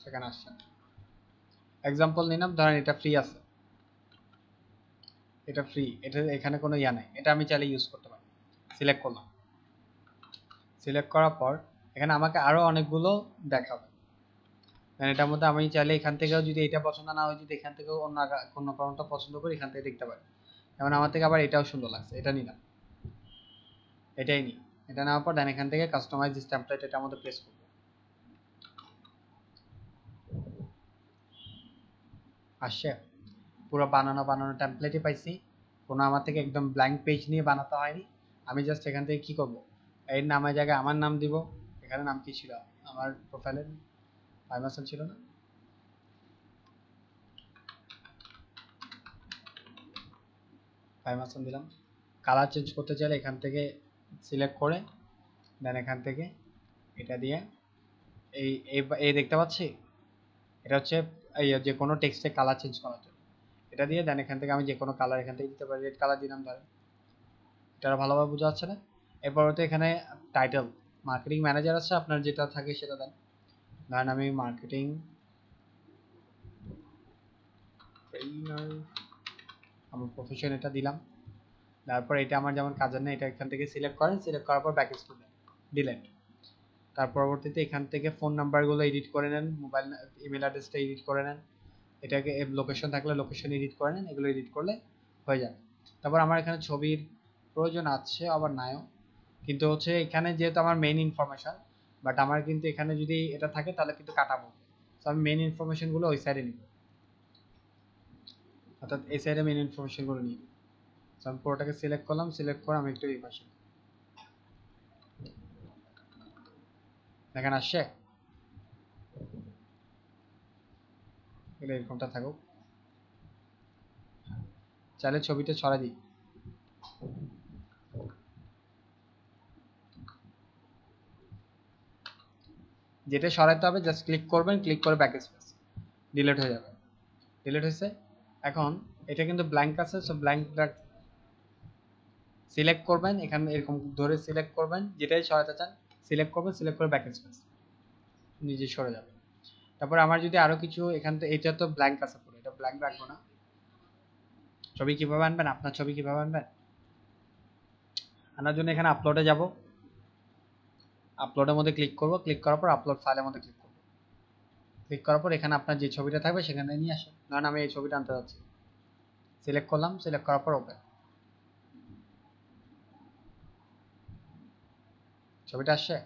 সেখানে আসছে না। এক্সাম্পল নিলাম, ধরেন এটা ফ্রি আছে, এটা ফ্রি, এটা এখানে কোনো ইয়া নাই, এটা আমি চাইলে ইউজ করতে পারি। সিলেক্ট করলাম, সিলেক্ট করার পর এখানে আমাকে আরো অনেকগুলো দেখাবে। এটার মধ্যে আমি চাইলে এখান থেকেও, যদি এটা পছন্দ না হয়, যদি এখান থেকেও অন্য কোনো কারণটা পছন্দ করি এখান থেকে দেখতে পারি। যেমন আমার থেকে আবার এটাও সুন্দর লাগছে, এটা নিলাম, এটাই নিই। এটা নেওয়ার পর দেন এখান থেকে কাস্টমাইজ দিস টেমপ্লেট, এটা আমাদের প্লেস করব। আসছে, পুরো বানানো টেমপ্লেটই পাইছি, কোনো আমার থেকে একদম ব্ল্যাঙ্ক পেজ নিয়ে বানাতে হয়নি। আমি জাস্ট এখান থেকে কি করব, এর নামের জায়গায় আমার নাম দিব। এখানে নাম কি ছিল আমার প্রোফাইলের? ফাইমাসল ছিল না? 5 দিলাম। কালার চেঞ্জ করতে চাইলে এখান থেকে সিলেক্ট করে দেন এখান থেকে এটা দিয়ে এই এই দেখতে পাচ্ছি, এটা হচ্ছে এই যে কোনো টেক্সটে কালার চেঞ্জ করার জন্য। এটা দিয়ে দেন এখান থেকে আমি যে কোনো কালার এখান থেকে দিতে পারি, রেড কালার দিলাম ধরেন। এটা ভালোভাবে বোঝা যাচ্ছে না? এরপর তো এখানে টাইটেল মার্কেটিং ম্যানেজার আছে, আপনার যেটা থাকে সেটা দেন। ধরেন আমি মার্কেটিং ট্রেনার, আমার প্রফেশন এটা দিলাম। তারপর এটা আমার যেমন কাজের না, এটা এখান থেকে সিলেক্ট করেন, সিলেক্ট করার পর ব্যাক স্পেস ডিলিট। তার পরবর্তীতে এখান থেকে ফোন নাম্বারগুলো এডিট করে নেন, মোবাইল ইমেল অ্যাড্রেসটা এডিট করে নেন, এটাকে লোকেশন থাকলে লোকেশন এডিট করে নেন, এগুলো এডিট করলে হয়ে যাবে। তারপর আমার এখানে ছবির প্রয়োজন আছে আবার নাও, কিন্তু হচ্ছে এখানে যেহেতু আমার মেইন ইনফরমেশন, বাট আমার কিন্তু এখানে যদি এটা থাকে তাহলে কিন্তু কাটা পড়বে। তো আমি মেইন ইনফরমেশনগুলো ওই সাইডে নিব, অর্থাৎ এই সাইডে মেইন ইনফরমেশনগুলো নিয়ে নিব। তো আমি পুরোটাকে সিলেক্ট করলাম, সিলেক্ট করে আমি একটু এই পাশে দেখেন আসছে, এগুলো এরকমটা থাকুক। চাইলে ছবিটা ছড়া দিই, যেটা সরাতে হবে জাস্ট ক্লিক করবেন, ক্লিক করে ব্যাক স্পেস ডিলিট হয়ে যাবে। ডিলিট হয়েছে। এখন এটা কিন্তু ব্ল্যাঙ্ক আছে, সো ব্ল্যাঙ্ক সিলেক্ট করবেন, এখানে এরকম ধরে সিলেক্ট করবেন, যেটাই সরাতে চান সিলেক্ট করবেন, সিলেক্ট করে ব্যাক স্পেস নিজে সরে যাবে। তারপর আমার যদি আরো কিছু এখান থেকে, এটা তো ব্ল্যাঙ্ক আছে পুরো, এটা ব্ল্যাঙ্ক রাখবো না। ছবি কিভাবে আনবেন, আপনার ছবি কিভাবে আনবেন আনার জন্য এখানে আপলোডে যাব, আপলোডের মধ্যে ক্লিক করব, ক্লিক করার পর আপলোড ফাইলের মধ্যে ক্লিক করব, ক্লিক করার পর এখানে আপনার যে ছবিটা থাকবে সেখানে নিয়ে আসেন। ধরেন আমি এই ছবিটা আনতে যাচ্ছি, সিলেক্ট করলাম, সিলেক্ট করার পর ওপেন, ছবিটা আসছে,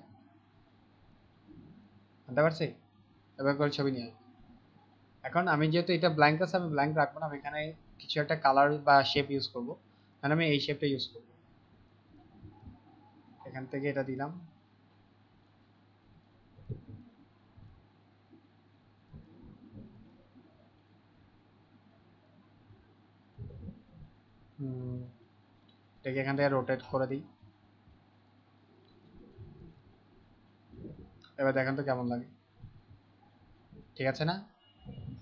আনতে পারছি। এবার করে ছবি নিয়ে আসবো। এখন আমি যেহেতু এটা ব্ল্যাঙ্ক আছে, আমি ব্ল্যাঙ্ক রাখবো না, আমি এখানে কিছু একটা কালার বা শেপ ইউজ করবো, মানে আমি এই শেপটা ইউজ করবো। এখান থেকে এটা দিলাম, এটাকে এখান থেকে রোটেট করে দিই। এবার দেখেন তো কেমন লাগে, ঠিক আছে না?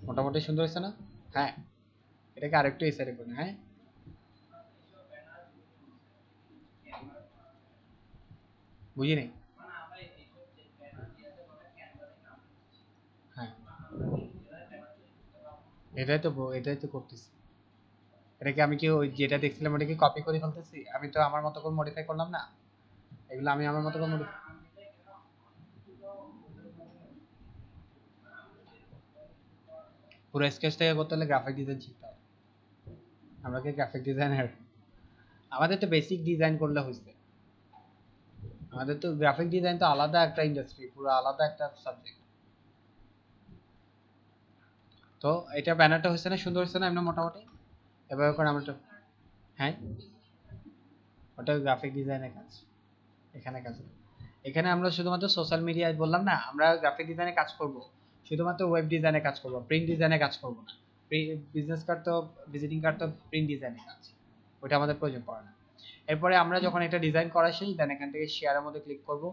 মোটামুটি সুন্দর হয়েছে না? হ্যাঁ, এটাকে আরেকটু এই সাইডে করি। হ্যাঁ, বুঝিনি। হ্যাঁ, এটাই তো করতেছি। এটাকে আমি কি ওই যেটা দেখছিলাম ওটা কি কপি করে ফেলতেছি? আমি তো আমার মতো করে মডিফাই করলাম না, এগুলো আমি আমার মতো করে মডিফাই। পুরো স্কেচ থেকে করতে হলে গ্রাফিক ডিজাইন শিখতে হবে। আমরা কি গ্রাফিক ডিজাইনার? আমাদের তো বেসিক ডিজাইন করলে হয়েছে। আমাদের তো গ্রাফিক ডিজাইন তো আলাদা একটা ইন্ডাস্ট্রি, পুরো আলাদা একটা সাবজেক্ট। তো এটা ব্যানারটা হয়েছে না, সুন্দর হয়েছে না এমনি মোটামুটি? এভাবে করে আমরা হ্যাঁ, ওটা গ্রাফিক ডিজাইনের কাজ, এখানে কাজ নেই। এখানে আমরা শুধুমাত্র সোশ্যাল মিডিয়ায় বললাম না, আমরা গ্রাফিক ডিজাইনে কাজ করব, শুধুমাত্র ওয়েব ডিজাইনে কাজ করব, প্রিন্ট ডিজাইনে কাজ করব না। বিজনেস কার্ড তো, ভিজিটিং কার্ড তো প্রিন্ট ডিজাইনে কাজ, ওটা আমাদের প্রয়োজন পড়ে না। এরপরে আমরা যখন এটা ডিজাইন করা শেষ, দেন এখান থেকে শেয়ারের মধ্যে ক্লিক করব,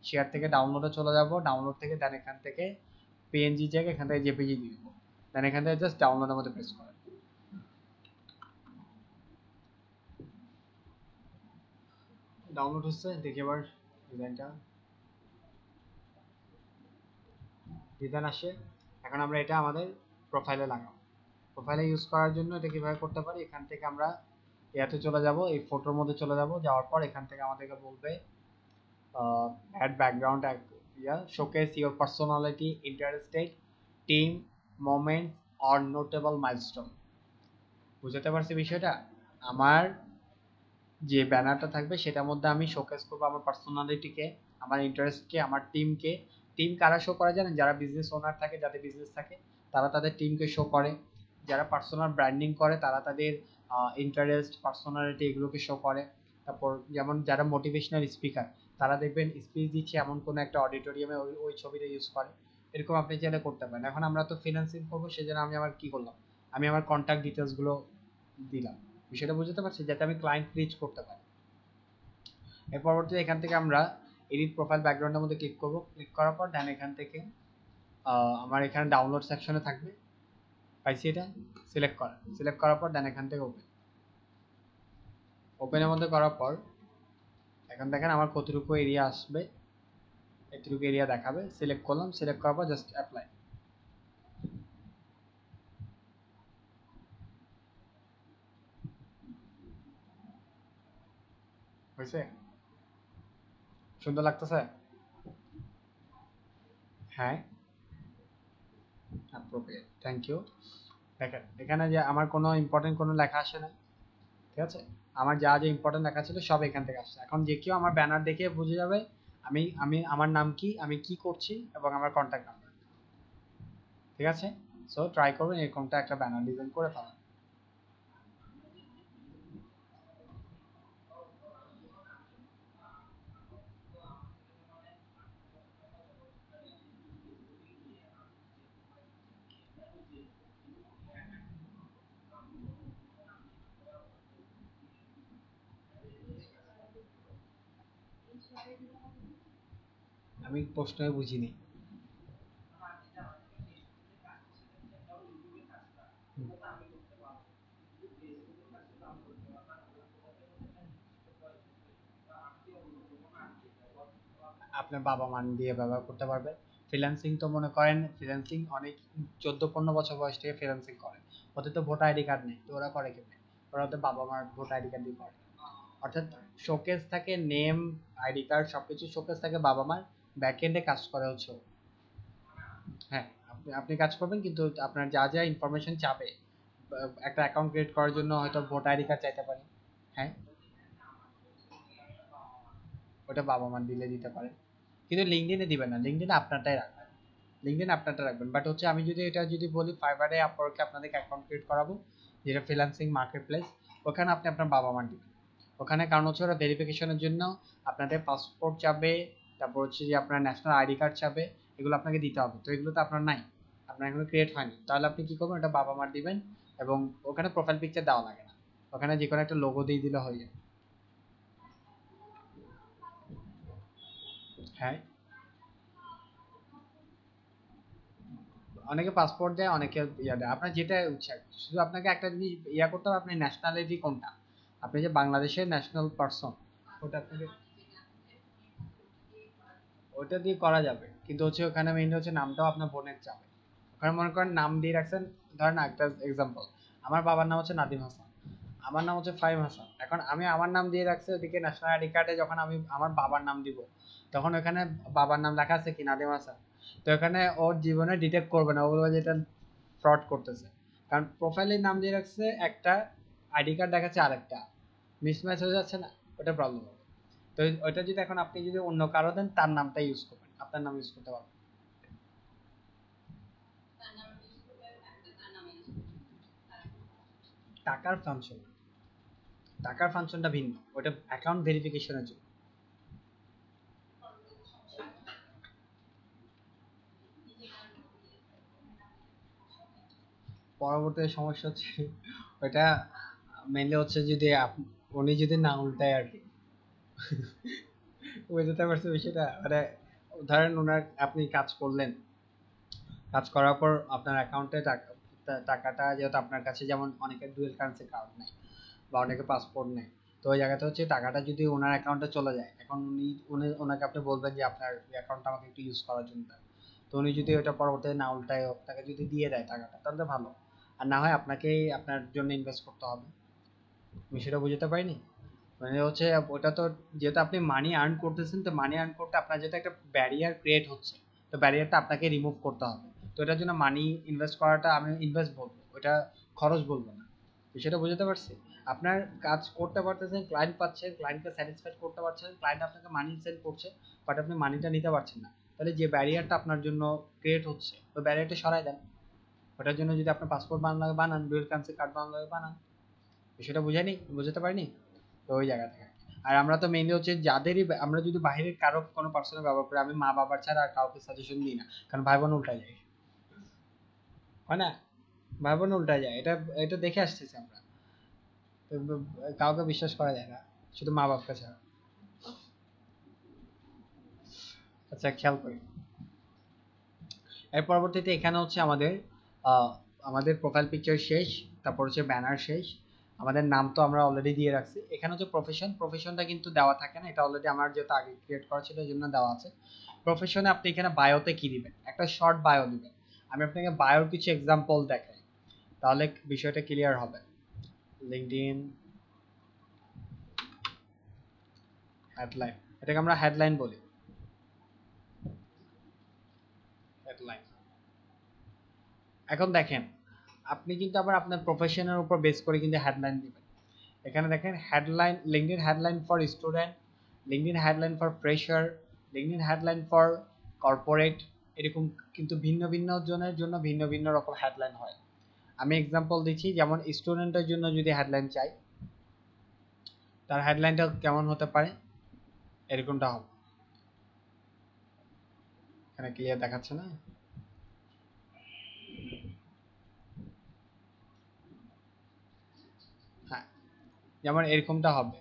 শেয়ার থেকে ডাউনলোডে চলে যাব, ডাউনলোড থেকে দেন এখান থেকে পিএনজি জায়গায় এখান থেকে জেপিজি দিয়ে দেবো, দেন এখান থেকে জাস্ট ডাউনলোডের মধ্যে প্রেস করেন। ডাউনলোড হচ্ছে, দেখি এবার ডিজাইনটা, ডিজাইন আসে। এখন আমরা এটা আমাদের প্রোফাইলে লাগাবো। প্রোফাইলে ইউজ করার জন্য এটা কিভাবে করতে পারি, এখান থেকে আমরা ইয়াতে চলে যাব, এই ফটোর মধ্যে চলে যাব, যাওয়ার পর এখান থেকে আমাদেরকে বলবে add background, showcase your personality, interested, team, moment or notable milestone. বুঝতে পারছি বিষয়টা? আমার যে ব্যানারটা থাকবে সেটার মধ্যে আমি শোকেস করবো আমার পার্সোনালিটিকে, আমার ইন্টারেস্টকে, আমার টিমকে। টিম কারা শো করে জানেন? যারা বিজনেস ওনার থাকে, যাদের বিজনেস থাকে তারা তাদের টিমকে শো করে। যারা পার্সোনাল ব্র্যান্ডিং করে তারা তাদের ইন্টারেস্ট, পার্সোনালিটি এগুলোকে শো করে। তারপর যেমন যারা মোটিভেশনাল স্পিকার, তারা দেখবেন স্পিচ দিচ্ছে এমন কোনো একটা অডিটোরিয়ামে ওই ওই ছবিটা ইউজ করে। এরকম আপনি চাইলে করতে পারেন। এখন আমরা তো ফিনান্সিং করবো, সেজন্য আমি আমার কি করলাম, আমি আমার কন্ট্যাক্ট ডিটেলসগুলো দিলাম। বিষয়টা বুঝতে পারছি, যাতে আমি ক্লায়েন্ট রিচ করতে পারি। এর পরবর্তীতে এখান থেকে আমরা এডিট প্রোফাইল ব্যাকগ্রাউন্ডের মধ্যে ক্লিক করব। ক্লিক করার পর দেন এখান থেকে আমার এখানে ডাউনলোড সেকশনে থাকবে, পাইছি এটা সিলেক্ট করার পর দেন এখান থেকে ওপেনের মধ্যে করার পর এখন দেখেন আমার কতটুকু এরিয়া আসবে, এতটুকু এরিয়া দেখাবে। সিলেক্ট করলাম, সিলেক্ট করার পর জাস্ট অ্যাপ্লাই। হয়েছে? সুন্দর লাগতেছে? হ্যাঁ, অ্যাপ্রোপ্রিয়েট, থ্যাংক ইউ। দেখেন এখানে যে আমার কোনো ইম্পর্টেন্ট কোনো লেখা আসে না, ঠিক আছে? আমার যা যা ইম্পর্টেন্ট লেখা ছিল সব এখান থেকে আসছে। এখন যে কেউ আমার ব্যানার দেখে বুঝে যাবে আমি আমি আমার নাম কি, আমি কি করছি এবং আমার কন্ট্যাক্ট নাম্বার, ঠিক আছে? সো ট্রাই করবেন এরকমটা একটা ব্যানার ডিজাইন করে ফেলান। আমি প্রশ্নই বুঝিনি। আপনার বাবা মা দিয়ে ব্যবহার করতে পারবেন। ফ্রিল্যান্সিং তো মনে করেন ফ্রিল্যান্সিং অনেক 14-15 বছর বয়স থেকে ফ্রিল্যান্সিং করে, ওদের তো ভোটার আইডি কার্ড নেই, তো ওরা করে কেমনে? ওরা ওদের বাবা মার ভোটার আইডি কার্ড দিয়ে করে। অর্থাৎ শোকেস থাকে, নেম, আইডি কার্ড সবকিছু শোকেস থাকে বাবা মার, ব্যাক এন্ডে কাজ করে হচ্ছে ও। হ্যাঁ, আপনি আপনি কাজ করবেন, কিন্তু আপনার যা যা ইনফরমেশন চাবে, একটা অ্যাকাউন্ট ক্রিয়েট করার জন্য হয়তো ভোটার আইডি কার্ড চাইতে পারে। হ্যাঁ, ওটা বাবা মা দিলে দিতে পারে, কিন্তু লিঙ্কডইনে দিবেন না, লিঙ্কডইনে আপনারটাই রাখবেন। লিঙ্কডইন আপনারটা রাখবেন, বাট হচ্ছে আমি যদি এটা যদি বলি ফাইবারে আপওয়ার্কে আপনাদেরকে অ্যাকাউন্ট ক্রিয়েট করাবো, যেটা ফ্রিল্যান্সিং মার্কেট প্লেস, ওখানে আপনি আপনার বাবা মা দিবেন। ওখানে কারণ হচ্ছে ওরা ভেরিফিকেশনের জন্য আপনাদের পাসপোর্ট চাবে, তারপর হচ্ছে যে আপনার ন্যাশনাল আইডি কার্ড চাবে, এগুলো আপনাকে দিতে হবে। তো এগুলো তো আপনার নাই, আপনার এগুলো ক্রিয়েট হয়নি, তাহলে আপনি কি করবেন, এটা বাবা মার দিবেন। এবং ওখানে প্রোফাইল পিকচার দেওয়া লাগে না, ওখানে যে কোনো একটা লোগো দিয়ে দিলে হয়ে যায়। হ্যাঁ, অনেকে পাসপোর্ট দেয়, অনেকে ইয়া দেয়, আপনার যেটা ইচ্ছা। শুধু আপনাকে একটা জিনিস ইয়া করতে হবে, আপনি ন্যাশনালিটি কোনটা, আপনি যে বাংলাদেশের ন্যাশনাল পারসন, ওটা আপনাকে ওটা দিয়ে করা যাবে, কিন্তু হচ্ছে ওখানে মেইনলি হচ্ছে নামটাও আপনার বোনের চাবে। ওখানে মনে করেন নাম দিয়ে রাখছেন, ধরেন একটা এক্সাম্পল, আমার বাবার নাম হচ্ছে নাদিম হাসান, আমার নাম হচ্ছে ফাহিম হাসান। এখন আমি আমার নাম দিয়ে রাখছি, ওদিকে ন্যাশনাল আইডি কার্ডে যখন আমি আমার বাবার নাম দিব, তখন ওখানে বাবার নাম লেখা আছে কি নাদিম হাসান, তো এখানে ওর জীবনে ডিটেক্ট করবে না, ও বলবে যে এটা ফ্রড করতেছে। কারণ প্রোফাইলের নাম দিয়ে রাখছে একটা, আইডি কার্ড দেখাচ্ছে আরেকটা, মিসম্যাচ হয়ে যাচ্ছে না, ওটা প্রবলেম হবে। তো ওইটা যদি এখন আপনি যদি অন্য কারো দেন, তার নামটা ইউজ করবেন, আপনার নাম ইউজ করতে পারবেন। টাকার ফাংশন, টাকার ফাংশনটা ভিন্ন, ওটা অ্যাকাউন্ট ভেরিফিকেশনের জন্য। পরবর্তী সমস্যা হচ্ছে ওইটা মেনলি হচ্ছে যদি উনি যদি না উল্টায় আর কি। বুঝতে পারছি বিষয়টা, মানে ধরেন ওনার আপনি কাজ করলেন, কাজ করার পর আপনার অ্যাকাউন্টে টাকাটা যেহেতু আপনার কাছে, যেমন অনেকের ডুয়েল কারেন্সি কার্ড নেই বা অনেকের পাসপোর্ট নেই, তো ওই জায়গাতে হচ্ছে টাকাটা যদি ওনার অ্যাকাউন্টে চলে যায়, এখন ওনাকে আপনি বলবেন যে আপনার অ্যাকাউন্টটা আমাকে একটু ইউজ করার জন্য দেন। তো উনি যদি ওটা পরবর্তীতে না উল্টায় আপনাকে যদি দিয়ে দেয় টাকাটা, তাহলে তো ভালো। আর না হয় আপনাকেই আপনার জন্য ইনভেস্ট করতে হবে। আমি সেটা বুঝতে পারিনি, মানে হচ্ছে ওটা তো, যেহেতু আপনি মানি আর্ন করতেছেন, তো মানি আর্ন করতে আপনার যেহেতু একটা ব্যারিয়ার ক্রিয়েট হচ্ছে, তো ব্যারিয়ারটা আপনাকে রিমুভ করতে হবে। তো এটার জন্য মানি ইনভেস্ট করাটা আমি ইনভেস্ট বলবো, ওটা খরচ বলবো না। তো সেটা বুঝতে পারছি, আপনার কাজ করতে পারতেছেন, ক্লায়েন্ট পাচ্ছেন, ক্লায়েন্টকে স্যাটিসফাইড করতে পারছেন, ক্লায়েন্ট আপনাকে মানি সেন্ড করছে, বাট আপনি মানিটা নিতে পারছেন না, তাহলে যে ব্যারিয়ারটা আপনার জন্য ক্রিয়েট হচ্ছে, ওই ব্যারিয়ারটা সরাই দেন। ওটার জন্য যদি আপনার পাসপোর্ট বানানো লাগে বানান, ডুয়েল কারেন্সি কার্ড বানানো লাগে বানান। সেটা বুঝাইনি, বুঝতে পারিনি। তো ওই জায়গা থেকে, আর আমরা তো মেইনলি হচ্ছে যাদেরই আমরা যদি বাইরের কারো কোনো পার্সোনাল ব্যবহার করি, আমি মা বাবার ছাড়া আর কাউকে সাজেশন দিই না, কারণ ভাই বোন উল্টা যায়, হয় না? ভাই বোন উল্টা যায়, এটা এটা দেখে আসতেছি আমরা। কাউকে বিশ্বাস করা যায় না, শুধু মা বাপকে ছাড়া। আচ্ছা খেয়াল করি, এর পরবর্তীতে এখানে হচ্ছে আমাদের আমাদের প্রোফাইল পিকচার শেষ, তারপর হচ্ছে ব্যানার শেষ, আমাদের নাম তো আমরা অলরেডি দিয়ে রাখছি। এখানে হচ্ছে প্রফেশনটা কিন্তু দেওয়া থাকে না, এটা অলরেডি আমার যেহেতু আগে ক্রিয়েট করা ছিল এই জন্য দেওয়া আছে। প্রফেশনে আপনি এখানে বায়োতে কি দিবেন, একটা শর্ট বায়ো দিবেন। আমি আপনাকে বায়োর কিছু এক্সাম্পল দেখাই, তাহলে বিষয়টা ক্লিয়ার হবে। লিঙ্কডইন হেডলাইন, এটাকে আমরা হেডলাইন বলি, হেডলাইন। এখন দেখেন, আপনি কিন্তু আবার আপনার প্রফেশনের উপর বেস করে কিন্তু হেডলাইন দিবেন। এখানে দেখেন headline, LinkedIn headline for student, LinkedIn headline for fresher, LinkedIn headline for corporate, এরকম কিন্তু ভিন্ন ভিন্ন জনের জন্য ভিন্ন ভিন্ন রকম হেডলাইন হয়। আমি এক্সাম্পল দিচ্ছি, যেমন স্টুডেন্টের জন্য যদি হেডলাইন চাই, তার হেডলাইনটা কেমন হতে পারে, এরকমটা হবে। এখানে ক্লিয়ার দেখাচ্ছে না? হ্যাঁ, যেমন এরকমটা হবে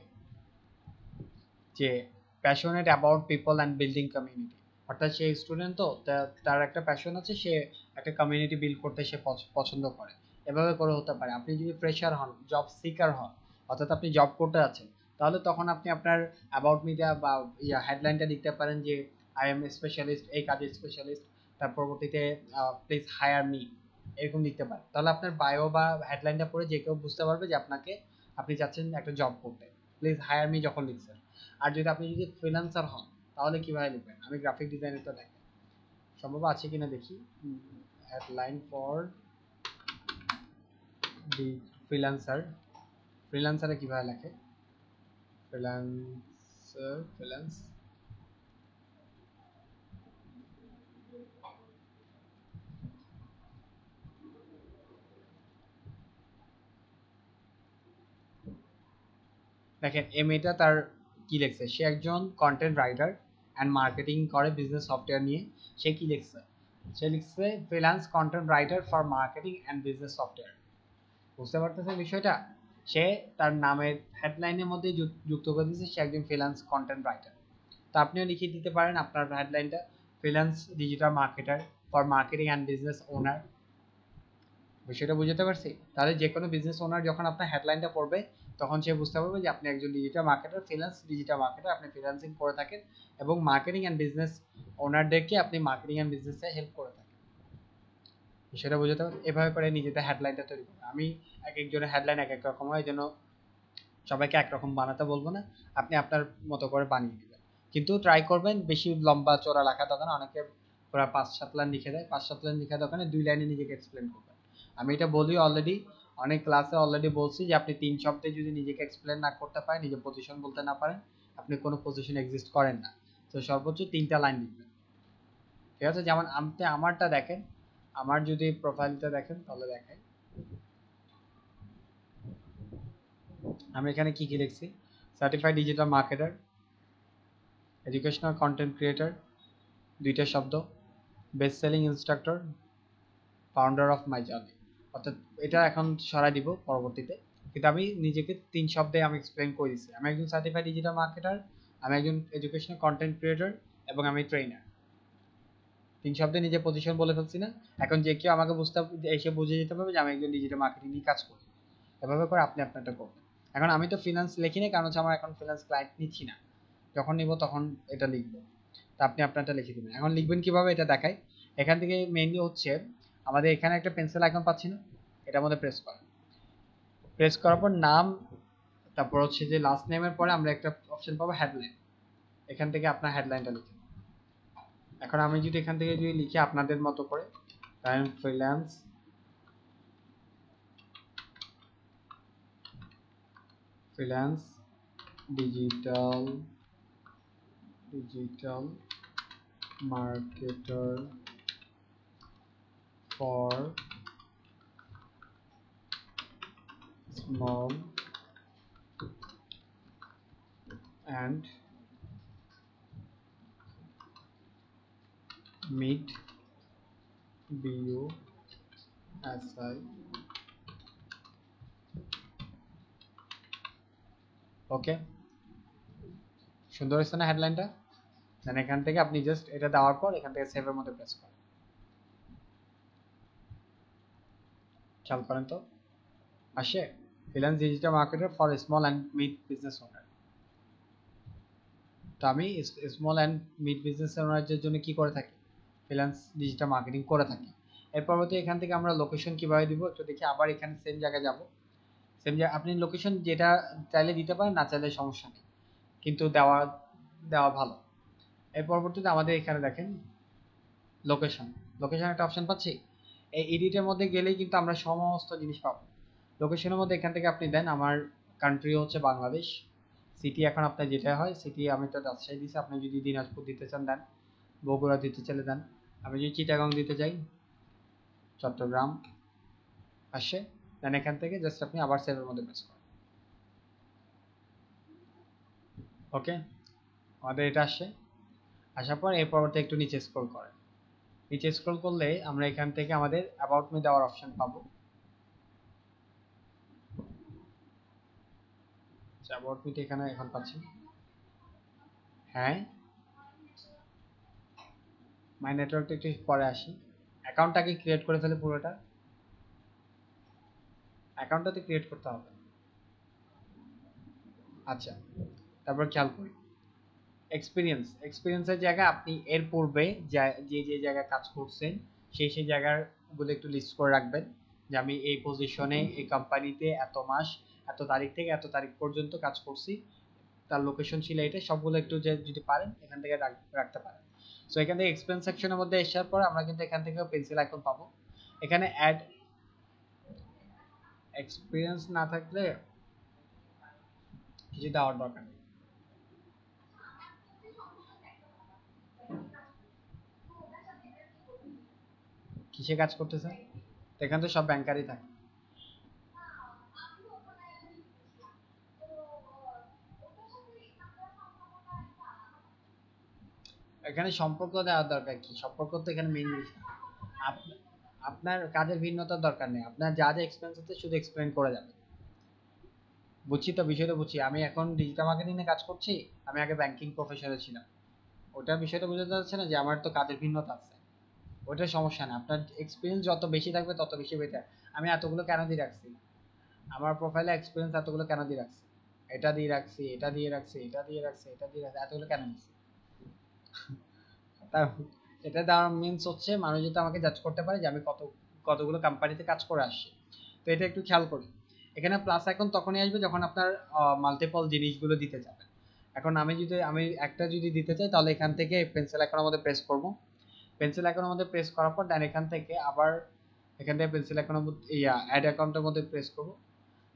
যে passionate about people and building community, অর্থাৎ সে স্টুডেন্ট, তো তার একটা প্যাশন আছে, সে একটা কমিউনিটি বিল্ড করতে সে পছন্দ করে। এভাবে করে হতে পারে। আপনি যদি ফ্রেশার হন, জব সিকার হন, অর্থাৎ আপনি জব করতে আছেন, তাহলে তখন আপনি আপনার অ্যাবাউট মিডিয়া বা হেডলাইনটা লিখতে পারেন যে আই এম স্পেশালিস্ট, এই কাজের স্পেশালিস্ট, তার পরবর্তীতে প্লিজ হায়ার মি, এরকম লিখতে পারেন। তাহলে আপনার বায়ো বা হেডলাইনটা পড়ে যে কেউ বুঝতে পারবে যে আপনি চাচ্ছেন একটা জব করতে, প্লিজ হায়ার মি যখন লিখছেন। আর যদি আপনি যদি ফ্রিল্যান্সার হন, তাহলে কিভাবে লিখবেন, আমি গ্রাফিক ডিজাইনের তো দেখেন সম্ভব আছে কিনা দেখি। হেডলাইন ফর দি ফ্রিল্যান্সার, ফ্রিল্যান্সারে কিভাবে লেখে, ফ্রিল্যান্স দেখেন এই মেয়েটা তার কি লিখছে, সে একজন কন্টেন্ট রাইটার অ্যান্ড মার্কেটিং করে বিজনেস সফটওয়্যার নিয়ে। সে কি লিখছে, সে লিখছে freelance content writer for marketing and business software. বুঝতে পারতেছেন বিষয়টা? সে তার নামের হেডলাইনের মধ্যে যুক্ত করে দিয়েছে সে একজন ফ্রিল্যান্স কন্টেন্ট রাইটার। তো আপনিও লিখে দিতে পারেন আপনার হেডলাইনটা, freelance digital marketer for marketing and business owner. বিষয়টা বুঝতে পারছি? তাহলে যে কোনো বিজনেস ওনার যখন আপনার হেডলাইনটা পড়বে, তখন সে বুঝতে পারবে যে আপনি একজন digital marketer, freelance digital marketer, আপনি ফ্রিল্যান্সিং করে থাকেন এবং মার্কেটিং অ্যান্ড বিজনেস ওনারদেরকে আপনি মার্কেটিং অ্যান্ড বিজনেসে হেল্প করে থাকেন। বিষয়টা বুঝতে পারছি? এভাবে করে নিজেদের হেডলাইনটা তৈরি করবেন। আমি এক একজনের হেডলাইন এক এক রকম হয়, এই জন্য সবাইকে একরকম বানাতে বলবো না, আপনি আপনার মতো করে বানিয়ে দিবেন। কিন্তু ট্রাই করবেন বেশি লম্বা চড়া লেখা দরকার, অনেকে পুরো 5-7 লাইন লিখে দেয়, 5-7 লাইন লেখা দরকার 2 লাইনে নিজেকে এক্সপ্লেন করবেন। আমি এটা বলি অলরেডি, অনেক ক্লাসে অলরেডি বলছি যে আপনি 3 শব্দে যদি নিজেকে এক্সপ্লেন না করতে পারেন, নিজের পজিশন বলতে না পারেন, আপনি কোনো পজিশন এক্সিস্ট করেন না। তো সর্বোচ্চ 3টা লাইন লিখবেন, ঠিক আছে? যেমন আপনি আমারটা দেখেন, আমার যদি প্রোফাইলটা দেখেন তাহলে দেখেন আমি এখানে কি কি লিখছি, certified digital marketer, educational content creator, 2টা শব্দ, best selling instructor, founder of my journey. অর্থাৎ এটা এখন সরাই দিব পরবর্তীতে, কিন্তু আমি নিজেকে 3 শব্দে আমি এক্সপ্লেন করে দিচ্ছি, আমি একজন সার্টিফাইড ডিজিটাল মার্কেটার, আমি একজন এডুকেশনাল কন্টেন্ট ক্রিয়েটর এবং আমি ট্রেনার। 3 শব্দে নিজের পজিশন বলে ফেলছি না? এখন যে কেউ আমাকে এসে বুঝে যেতে পারবে যে আমি একজন ডিজিটাল মার্কেটিং নিয়ে কাজ করি। এভাবে করে আপনি আপনারটা করবেন। এখন আমি তো ফিনান্স লিখি না, কারণ হচ্ছে আমার এখন ফিনান্স ক্লায়েন্ট নিচ্ছি না, যখন নিব তখন এটা লিখবো। তা আপনি আপনারটা লিখে দিবেন। এখন লিখবেন কিভাবে এটা দেখাই। এখান থেকে মেইনলি হচ্ছে আমাদের এখানে একটা পেন্সিল আইকন পাচ্ছি না, এটার মধ্যে প্রেস করেন, প্রেস করার পর নাম, তারপর হচ্ছে যে লাস্ট নেমের পরে আমরা একটা অপশন পাবো হেডলাইন, এখান থেকে আপনার হেডলাইনটা লিখে। এখন আমি যদি এখান থেকে যদি লিখি আপনাদের মতো করে, তাহলে freelance freelance digital digital marketer for small and mid BUSI ওকে, সুন্দর হয়েছে না হেডলাইনটা? দেন এখান থেকে আপনি জাস্ট এটা দেওয়ার পর এখান থেকে সেভের মধ্যে প্রেস করেন। খেয়াল করেন তো আসে, freelance digital marketer for small and mid business owner. তো আমি স্মল অ্যান্ড মিড বিজনেস ওনারদের জন্য কি করে থাকি, ফ্রিল্যান্স ডিজিটাল মার্কেটিং করে থাকি। এর পরবর্তী এখান থেকে আমরা লোকেশন কিভাবে দিব একটু দেখি। আবার এখানে সেম জায়গায় যাব, সেম জায়গায় আপনি লোকেশন যেটা চাইলে দিতে পারেন, না চাইলে সমস্যা নেই, কিন্তু দেওয়া দেওয়া ভালো। এর পরবর্তীতে আমাদের এখানে দেখেন লোকেশন, লোকেশন একটা অপশন পাচ্ছি। এই এডিটের মধ্যে গেলেই কিন্তু আমরা সমস্ত জিনিস পাবো। লোকেশনের মধ্যে এখান থেকে আপনি দেন, আমার কান্ট্রি হচ্ছে বাংলাদেশ, সিটি এখন আপনার যেটা হয় সিটি, আমি তো রাজশাহী দিচ্ছি, আপনি যদি দিনাজপুর দিতে চান দেন, বগুড়া দিতে চাইলে দেন, আমি যদি চিটাগাং দিতে চাই, চট্টগ্রাম আসে। দেন এখান থেকে জাস্ট আপনি আবার সেভের মধ্যে প্রেস করেন। ওকে, আমাদের এটা আসে। আসার পর এর পরবর্তী একটু নিচে স্ক্রল করেন। নিচে স্ক্রল করলে আমরা এখান থেকে আমাদের অ্যাবাউট মি দেওয়ার অপশন পাবো। অ্যাবাউট মি এখানে এখন পাচ্ছি। হ্যাঁ, মাই নেটওয়ার্কটা একটু পরে আসি। অ্যাকাউন্টটাকে ক্রিয়েট করে ফেলে পুরোটা, অ্যাকাউন্টটাতে ক্রিয়েট করতে হবে। আচ্ছা, তারপর খেয়াল করি এক্সপিরিয়েন্সের জায়গায় আপনি এর পূর্বে যে যে জায়গায় কাজ করছেন সেই সেই জায়গাগুলো একটু লিস্ট করে রাখবেন, যে আমি এই পজিশনে এই কোম্পানিতে এত মাস এত তারিখ থেকে এত তারিখ পর্যন্ত কাজ করছি, তার লোকেশন ছিল এটা, সবগুলো একটু যদি পারেন এখান থেকে রাখতে পারেন। সো এখান থেকে এক্সপেন্স সেকশনের মধ্যে আসার পর আমরা কিন্তু এখান থেকে পেন্সিল আইকন পাবো। এখানে অ্যাড এক্সপিরিয়েন্স না থাকলে কিছু দেওয়ার দরকার নেই। কিসে কাজ করতেছেন, এখানে তো সব ব্যাংকারই থাকে। এখানে সম্পর্ক দেওয়ার দরকার কি, সম্পর্ক তো এখানে মেইন জিনিস না। আপনার কাজের ভিন্নতার দরকার নেই, আপনার যা যা এক্সপেন্স হচ্ছে শুধু এক্সপ্লেন করে যাবেন। বুঝছি তো, বিষয়টা বুঝছি। আমি এখন ডিজিটাল মার্কেটিং এ কাজ করছি, আমি আগে ব্যাংকিং প্রফেশনে ছিলাম। ওটা বিষয়টা বোঝাতে যাচ্ছে না যে আমার তো কাজের ভিন্নতা আছে, ওটা সমস্যা না। আপনার এক্সপিরিয়েন্স যত বেশি থাকবে তত বেশি বেটার। আমি এতগুলো কেন দিয়ে রাখছি, আমার প্রোফাইলে এক্সপিরিয়েন্স এতগুলো কেন দিয়ে রাখছি, এটা দিয়ে রাখছি, এটা দিয়ে রাখছি, এটা দিয়ে রাখছি, এটা দিয়ে রাখছি, এতগুলো কেন দিচ্ছি? তা এটা দেওয়ার মিনস হচ্ছে মানুষ যাতে আমাকে জাজ করতে পারে যে আমি কতগুলো কোম্পানিতে কাজ করে আসছি। তো এটা একটু খেয়াল করি। এখানে প্লাস আইকন তখনই আসবে যখন আপনার মাল্টিপল জিনিসগুলো দিতে যাবেন। এখন আমি একটা যদি দিতে চাই তাহলে এখান থেকে পেন্সিল আইকনের মধ্যে প্রেস করব। পেন্সিল আইকনের মধ্যে প্রেস করার পর দেন এখান থেকে আবার এখান থেকে পেন্সিল আইকনের মধ্যে অ্যাড অ্যাকাউন্টের মধ্যে প্রেস করব।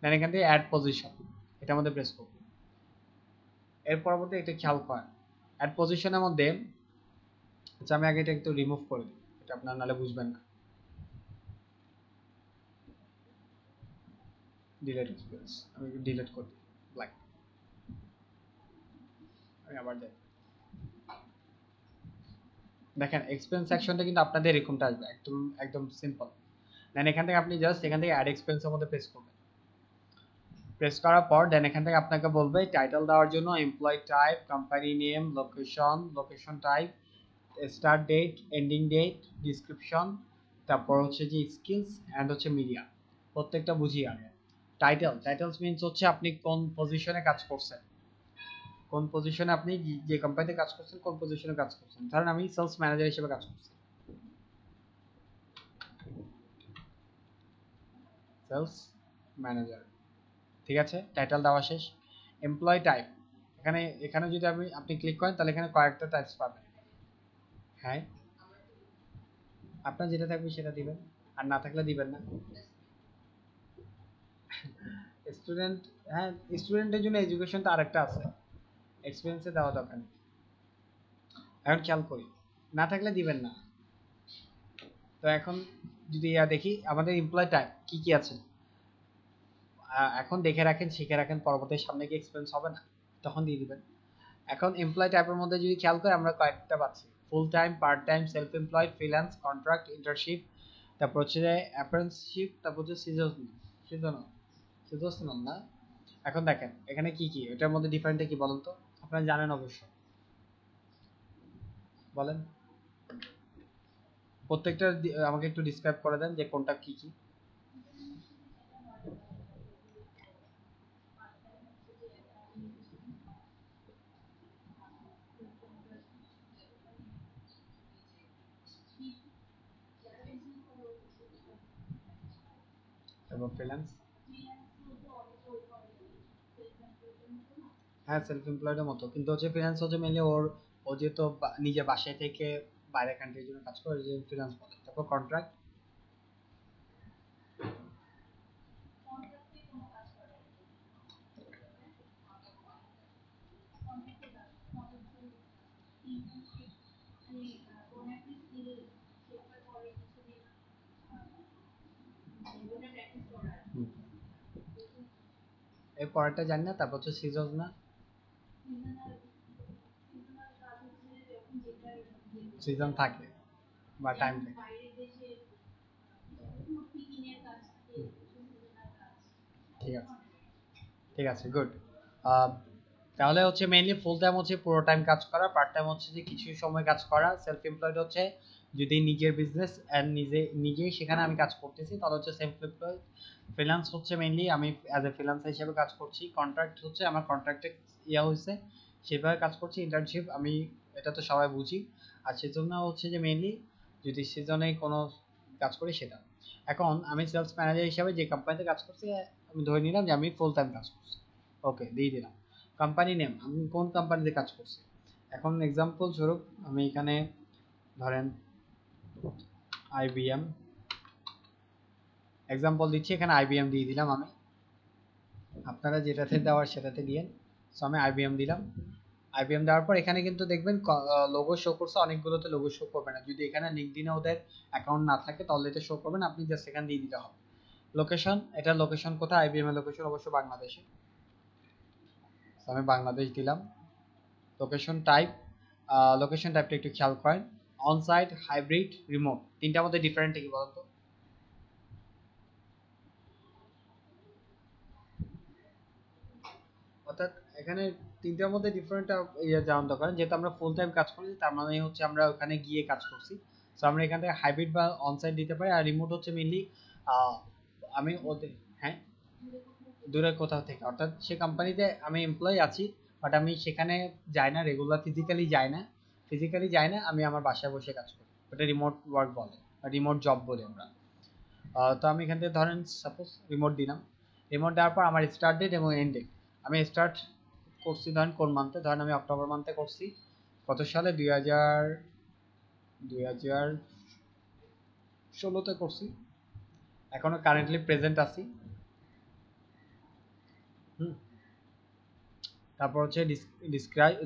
দেন এখান থেকে অ্যাড পজিশন এটার মধ্যে প্রেস করব। এর পরবর্তী এটা খেয়াল করেন অ্যাড পজিশনের মধ্যে, আচ্ছা আমি আগে এটা একটু রিমুভ করে দিই, এটা আপনার নাহলে বুঝবেন না। ডিলেট এক্সপিরিয়েন্স আমি ডিলিট করে দিই, ব্ল্যাক। আমি আবার যাই, দেখেন এক্সপেন্স সেকশনটা কিন্তু আপনাদের এরকমটা আসবে, একদম একদম সিম্পল। দেন এখান থেকে আপনি জাস্ট এখান থেকে অ্যাড এক্সপেন্সের মধ্যে প্রেস করবেন। প্রেস করার পর দেন এখান থেকে আপনাকে বলবে টাইটেল দেওয়ার জন্য employ type, company name, location type, start date, ending date, description, তারপর হচ্ছে যে স্কিলস অ্যান্ড হচ্ছে মিডিয়া। প্রত্যেকটা বুঝিয়ে আগে। টাইটেলস মিনস হচ্ছে আপনি কোন পজিশনে কাজ করছেন, কোন পজিশনে আপনি যে কোম্পানিতে কাজ করছেন কোন পজিশনে কাজ করছেন। ধরেন আমি সেলস ম্যানেজার হিসেবে কাজ করছি, সেলস ম্যানেজার, ঠিক আছে, টাইটেল দেওয়া শেষ। এমপ্লয় টাইপ, এখানে এখানে যদি আপনি ক্লিক করেন তাহলে এখানে কয়েকটা টাইপস পাবেন। হ্যাঁ, আপনার যেটা থাকবে সেটা দিবেন, আর না থাকলে দিবেন না। স্টুডেন্ট, হ্যাঁ স্টুডেন্টের জন্য এডুকেশনটা আরেকটা আছে, এক্সপিরিয়েন্সে দেওয়া দরকার নেই। এখন খেয়াল করি, না থাকলে দিবেন না। তো এখন যদি দেখি আমাদের এমপ্লয় টাইপ কি কি আছে, এখন দেখে রাখেন শিখে রাখেন, পরবর্তী সামনে কি এক্সপিরিয়েন্স হবে না তখন দিয়ে দিবেন। এখন এমপ্লয় টাইপের মধ্যে যদি খেয়াল করি আমরা কয়েকটা পাচ্ছি, full time, part time, self employed, freelance, contract, internship, তারপর হচ্ছে যে অ্যাপ্রেন্টিসশিপ, তারপর হচ্ছে সিজনাল, সিজনাল না, এখন দেখেন এখানে কি কি, এটার মধ্যে ডিফারেন্টটা কি বলেন তো? আপনারা জানেন অবশ্য, বলেন প্রত্যেকটা আমাকে একটু ডিসক্রাইব করে দেন যে কোনটা কি কি। এবং ফ্রিল্যান্স, হ্যাঁ সেলফ এমপ্লয়েডের মতো, কিন্তু হচ্ছে ফ্রিল্যান্স হচ্ছে মেনলি ওর, ও যেহেতু নিজে বাসায় থেকে বাইরের কান্ট্রির জন্য কাজ করে, যে ফ্রিল্যান্স বলে। তারপর কন্ট্রাক্ট, এর পরেরটা জানি না। তারপর হচ্ছে সিজন না, সিজন থাকে বা টাইম থাকে। ঠিক আছে, ঠিক আছে, গুড। তাহলে হচ্ছে মেইনলি ফুল টাইম হচ্ছে পুরো টাইম কাজ করা, পার্ট টাইম হচ্ছে যে কিছু সময় কাজ করা। সেলফ এমপ্লয়েড হচ্ছে যদি নিজের বিজনেস এন্ড নিজেই সেখানে আমি কাজ করতেছি তাহলে হচ্ছে সেলফ এমপ্লয়েড। ফ্রিল্যান্স হচ্ছে মেইনলি আমি অ্যাজ এ ফ্রিল্যান্সার হিসেবে কাজ করছি। কন্ট্রাক্ট হচ্ছে আমার কন্ট্রাক্টে ইয়া হয়েছে সেভাবে কাজ করছি। ইন্টার্নশিপ আমি, এটা তো সবাই বুঝি। আর সেজন্য হচ্ছে যে মেইনলি যদি সিজনে কোনো কাজ করি সেটা। এখন আমি সেলস ম্যানেজার হিসেবে যে কোম্পানিতে কাজ করছি, আমি ধরে নিলাম যে আমি ফুল টাইম কাজ করছি, ওকে দিয়ে দিলাম। কোম্পানি নেম, আমি কোন কোম্পানিতে কাজ করছি। এখন এক্সাম্পল স্বরূপ আমি এখানে ধরেন আইবিএম, এক্সাম্পল দিচ্ছি, এখানে আইবিএম দিয়ে দিলাম আমি। আপনারা যেটাতে দেওয়ার সেটাতে দিয়েন। সো আমি আইবিএম দিলাম। আইবিএম দেওয়ার পর এখানে কিন্তু দেখবেন লোগো শো করছে, অনেকগুলোতে লোগো শো করবে না। যদি এখানে লিঙ্কডইনে ওদের অ্যাকাউন্ট না থাকে তাহলে এটা শো করবে না, আপনি জাস্ট এখানে দিয়ে দিতে হবে। লোকেশন, এটা লোকেশন কোথায়? আইবিএম এর লোকেশন অবশ্য বাংলাদেশে, আমি বাংলাদেশ দিলাম। লোকেশন টাইপ, লোকেশন টাইপটা একটু খেয়াল করেন, অন সাইট, হাইব্রিড, রিমোট, তিনটার মধ্যে ডিফারেন্ট কি বলতো? অর্থাৎ এখানে তিনটার মধ্যে ডিফারেন্ট ইয়ে জানান দরকার। যেহেতু আমরা ফুল টাইম কাজ করছি তার মানে হচ্ছে আমরা ওখানে গিয়ে কাজ করছি। সো আমরা এখান থেকে হাইব্রিড বা অন সাইট দিতে পারি। আর রিমোট হচ্ছে মেইনলি আমি ওদের, হ্যাঁ দূরের কোথাও থেকে, অর্থাৎ সে কোম্পানিতে আমি এমপ্লয়ি আছি বাট আমি সেখানে যাই না, রেগুলার ফিজিক্যালি যাই না, আমি আমার বাসায় বসে কাজ করি, ওটা রিমোট ওয়ার্ক বলে, রিমোট জব বলি আমরা। তো আমি এখান থেকে ধরেন সাপোজ রিমোট দিলাম। রিমোট দেওয়ার পর আমার স্টার্ট ডেট এবং এন্ড ডেট, আমি স্টার্ট করছি ধরেন কোন মান্থে, ধরেন আমি অক্টোবর মান্থে করছি, কত সালে, 2016তে করছি, এখনো কারেন্টলি প্রেজেন্ট আছি। হুম। তারপর হচ্ছে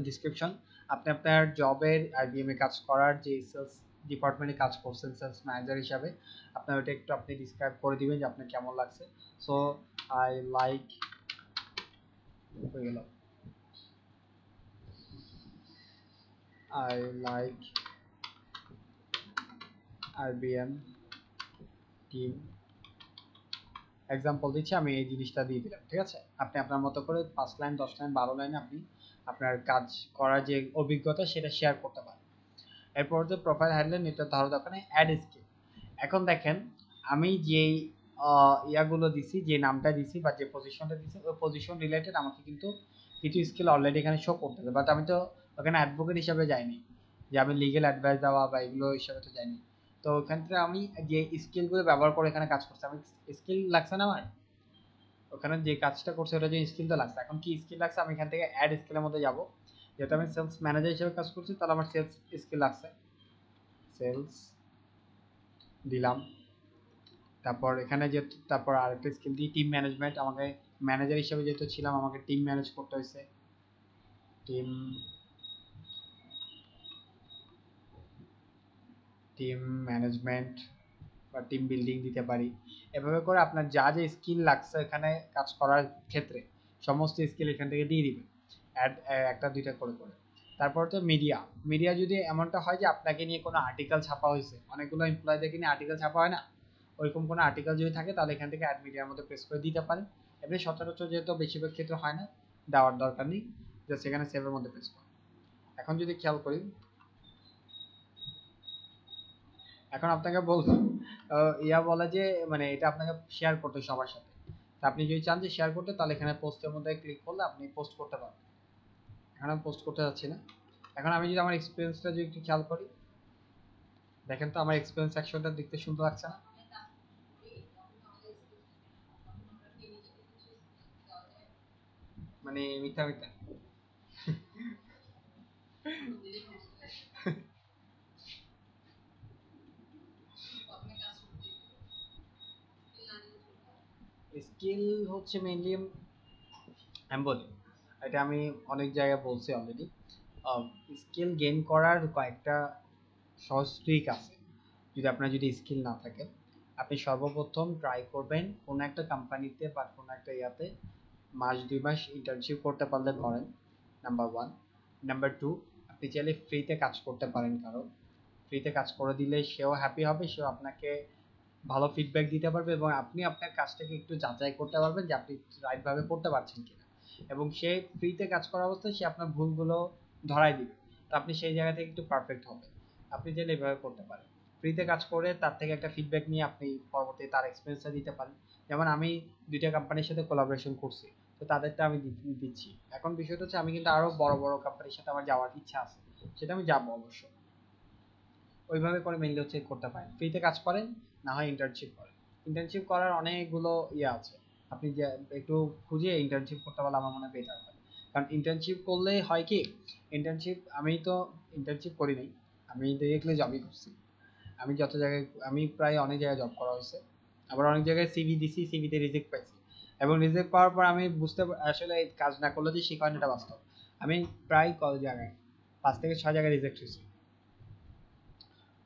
ডিসক্রিপশন, আপনি আপনার জবের আইবিএম এ কাজ করার যে সেলস ডিপার্টমেন্টে কাজ করছেন সেলস ম্যানেজার হিসাবে, আপনার ওটা একটু আপনি ডিসক্রাইব করে দিবেন যে আপনার কেমন লাগছে। সো আই লাইক, হয়ে গেল, I like IBM team, example দিচ্ছি, আমি এই জিনিসটা দিয়ে দিলাম। ঠিক আছে, আপনি আপনার মতো করে 5 লাইন 10 লাইন 12 লাইনে আপনি আপনার কাজ করার যে অভিজ্ঞতা সেটা শেয়ার করতে পারেন। এরপর যে প্রোফাইল হ্যান্ডেল নিতে ধরো দোকানে অ্যাড স্কিল। এখন দেখেন আমি যেই ইয়াগুলো দিছি, যে নামটা দিছি বা যে পজিশনটা দিছি, ওই পজিশন রিলেটেড আমাকে কিন্তু কিছু স্কিল অলরেডি এখানে শো করতেছে, বাট আমি তো ওখানে অ্যাডভোকেট হিসাবে যাইনি, যে আমি লিগেল অ্যাডভাইস দেওয়া বা এগুলো হিসাবে তো যাইনি। তো ওখান থেকে আমি যে স্কিলগুলো ব্যবহার করে এখানে কাজ করছি, আমি স্কিল লাগছে না আমার, ওখানে যে কাজটা করছে ওটা যে স্কিল তো লাগছে। এখন কি স্কিল লাগছে, আমি এখান থেকে অ্যাড স্কিলের মধ্যে যাব। যেহেতু আমি সেলস ম্যানেজার হিসেবে কাজ করছি তাহলে আমার সেলস স্কিল লাগছে, সেলস দিলাম। তারপর এখানে যে, তারপর আরেকটা স্কিল দিই টিম ম্যানেজমেন্ট, আমাকে ম্যানেজার হিসেবে যেহেতু ছিলাম আমাকে টিম ম্যানেজ করতে হয়েছে, টিম টিম ম্যানেজমেন্ট বা টিম বিল্ডিং দিতে পারি। এভাবে করে আপনার যা যে স্কিল লাগছে এখানে কাজ করার ক্ষেত্রে সমস্ত স্কিল এখান থেকে দিয়ে দিবেন, অ্যাড একটা দুইটা করে করে। তারপর হচ্ছে মিডিয়া, মিডিয়া যদি এমনটা হয় যে আপনাকে নিয়ে কোনো আর্টিকেল ছাপা হয়েছে, অনেকগুলো এমপ্লয়ীদেরকে নিয়ে আর্টিকেল ছাপা হয় না, ওইরকম কোনো আর্টিকেল যদি থাকে তাহলে এখান থেকে অ্যাড মিডিয়ার মধ্যে প্রেস করে দিতে পারেন এমনি সচরাচর যেহেতু বেশিরভাগ ক্ষেত্রে হয় না, দেওয়ার দরকার নেই, জাস্ট এখানে সেভের মধ্যে প্রেস করুন। এখন যদি খেয়াল করি, এখন আপনাকে বলবো ইয়া বলে যে মানে এটা আপনাকে শেয়ার করতে সবার সাথে। আপনি যদি চান যে শেয়ার করতে, তাহলে এখানে পোস্টের মধ্যে ক্লিক করলে আপনি পোস্ট করতে পারবেন। এখন আমি পোস্ট করতে যাচ্ছি না। এখন আমি যদি আমার এক্সপিরিয়েন্সটা যদি একটু খেয়াল করি, দেখেন তো আমার এক্সপিরিয়েন্স সেকশনটা দেখতে সুন্দর লাগছে না? মানে মিথ্যা মিথ্যা স্কিল হচ্ছে মেইনলি আমি বলি, এটা আমি অনেক জায়গায় বলছি অলরেডি। স্কিল গেইন করার কয়েকটা সহজ ট্রিক আছে। যদি স্কিল না থাকে, আপনি সর্বপ্রথম ট্রাই করবেন কোনো একটা কোম্পানিতে বা কোনো একটা ইয়াতে 1-2 মাস ইন্টার্নশিপ করতে পারলে করেন, নাম্বার 1। নাম্বার 2, আপনি চাইলে ফ্রিতে কাজ করতে পারেন, কারণ ফ্রিতে কাজ করে দিলে সেও হ্যাপি হবে, সেও আপনাকে ভালো ফিডব্যাক দিতে পারবে এবং আপনি আপনার কাজটাকে একটু যাচাই করতে পারবেন যে আপনি রাইটভাবে করতে পারছেন কিনা। এবং সে ফ্রিতে কাজ করা অবস্থায় সে আপনার ভুলগুলো ধরাই দিবে, তো আপনি সেই জায়গা থেকে একটু পারফেক্ট হবেন। আপনি চাইলে এভাবে করতে পারেন, ফ্রিতে কাজ করে তার থেকে একটা ফিডব্যাক নিয়ে আপনি পরবর্তীতে তার এক্সপিরিয়েন্সটা দিতে পারেন। যেমন আমি 2টা কোম্পানির সাথে কোলাবোরেশন করছি, তো তাদেরটা আমি দিচ্ছি। এখন বিষয়টা হচ্ছে আমি কিন্তু আরো বড় বড় কোম্পানির সাথে আমার যাওয়ার ইচ্ছা আছে, সেটা আমি যাবো অবশ্য। ওইভাবে করে মেনলি হচ্ছে করতে পারেন, ফ্রিতে কাজ করেন, না হয় ইন্টার্নশিপ করেন। ইন্টার্নশিপ করার অনেকগুলো ইয়ে আছে, আপনি যে একটু খুঁজে ইন্টার্নশিপ করতে পারলে আমার মনে হয় বেটার হয়। কারণ ইন্টার্নশিপ করলে হয় কি, ইন্টার্নশিপ আমি তো ইন্টার্নশিপ করি নাই, আমি ডিরেক্টলি জবই করছি। আমি যত জায়গায়, আমি প্রায় অনেক জায়গায় জব করা হয়েছে, আবার অনেক জায়গায় সিভি দিছি, সিভিতে রিজেক্ট পাইছি। এবং রিজেক্ট পাওয়ার পর আমি আসলে কাজ না করলে যে শিখা এটা বাস্তব। আমি প্রায় কত জায়গায়, 5 থেকে 6 জায়গায় রিজেক্ট হয়েছি।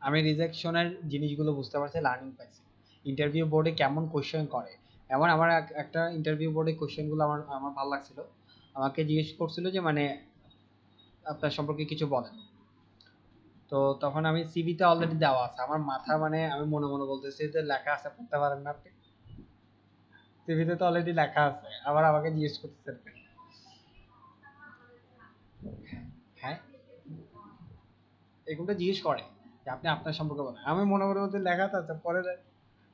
আমি রিজেকশনের জিনিসগুলো বুঝতে পারছি, লার্নিং পাইছি। ইন্টারভিউ বোর্ডে কেমন কোশ্চেন করে, এমন আমার একটা ইন্টারভিউ বোর্ডে কোশ্চেনগুলো আমার আমার ভালো লাগছিল। আমাকে জিজ্ঞেস করছিল যে মানে আপনার সম্পর্কে কিছু বলেন। তো তখন আমি সিভিতে অলরেডি দেওয়া আছে, আমার মাথা মানে আমি মনে মনে বলতেছি যে লেখা আছে, পড়তে পারেন না আপনি, সিভিতে তো অলরেডি লেখা আছে, আবার আমাকে জিজ্ঞেস করতেছেন। হ্যাঁ, এরকমটা জিজ্ঞেস করে যে আপনি আপনার সম্পর্কে বলেন, আমি মনে মনে বলতে লেখা তো আছে, পরে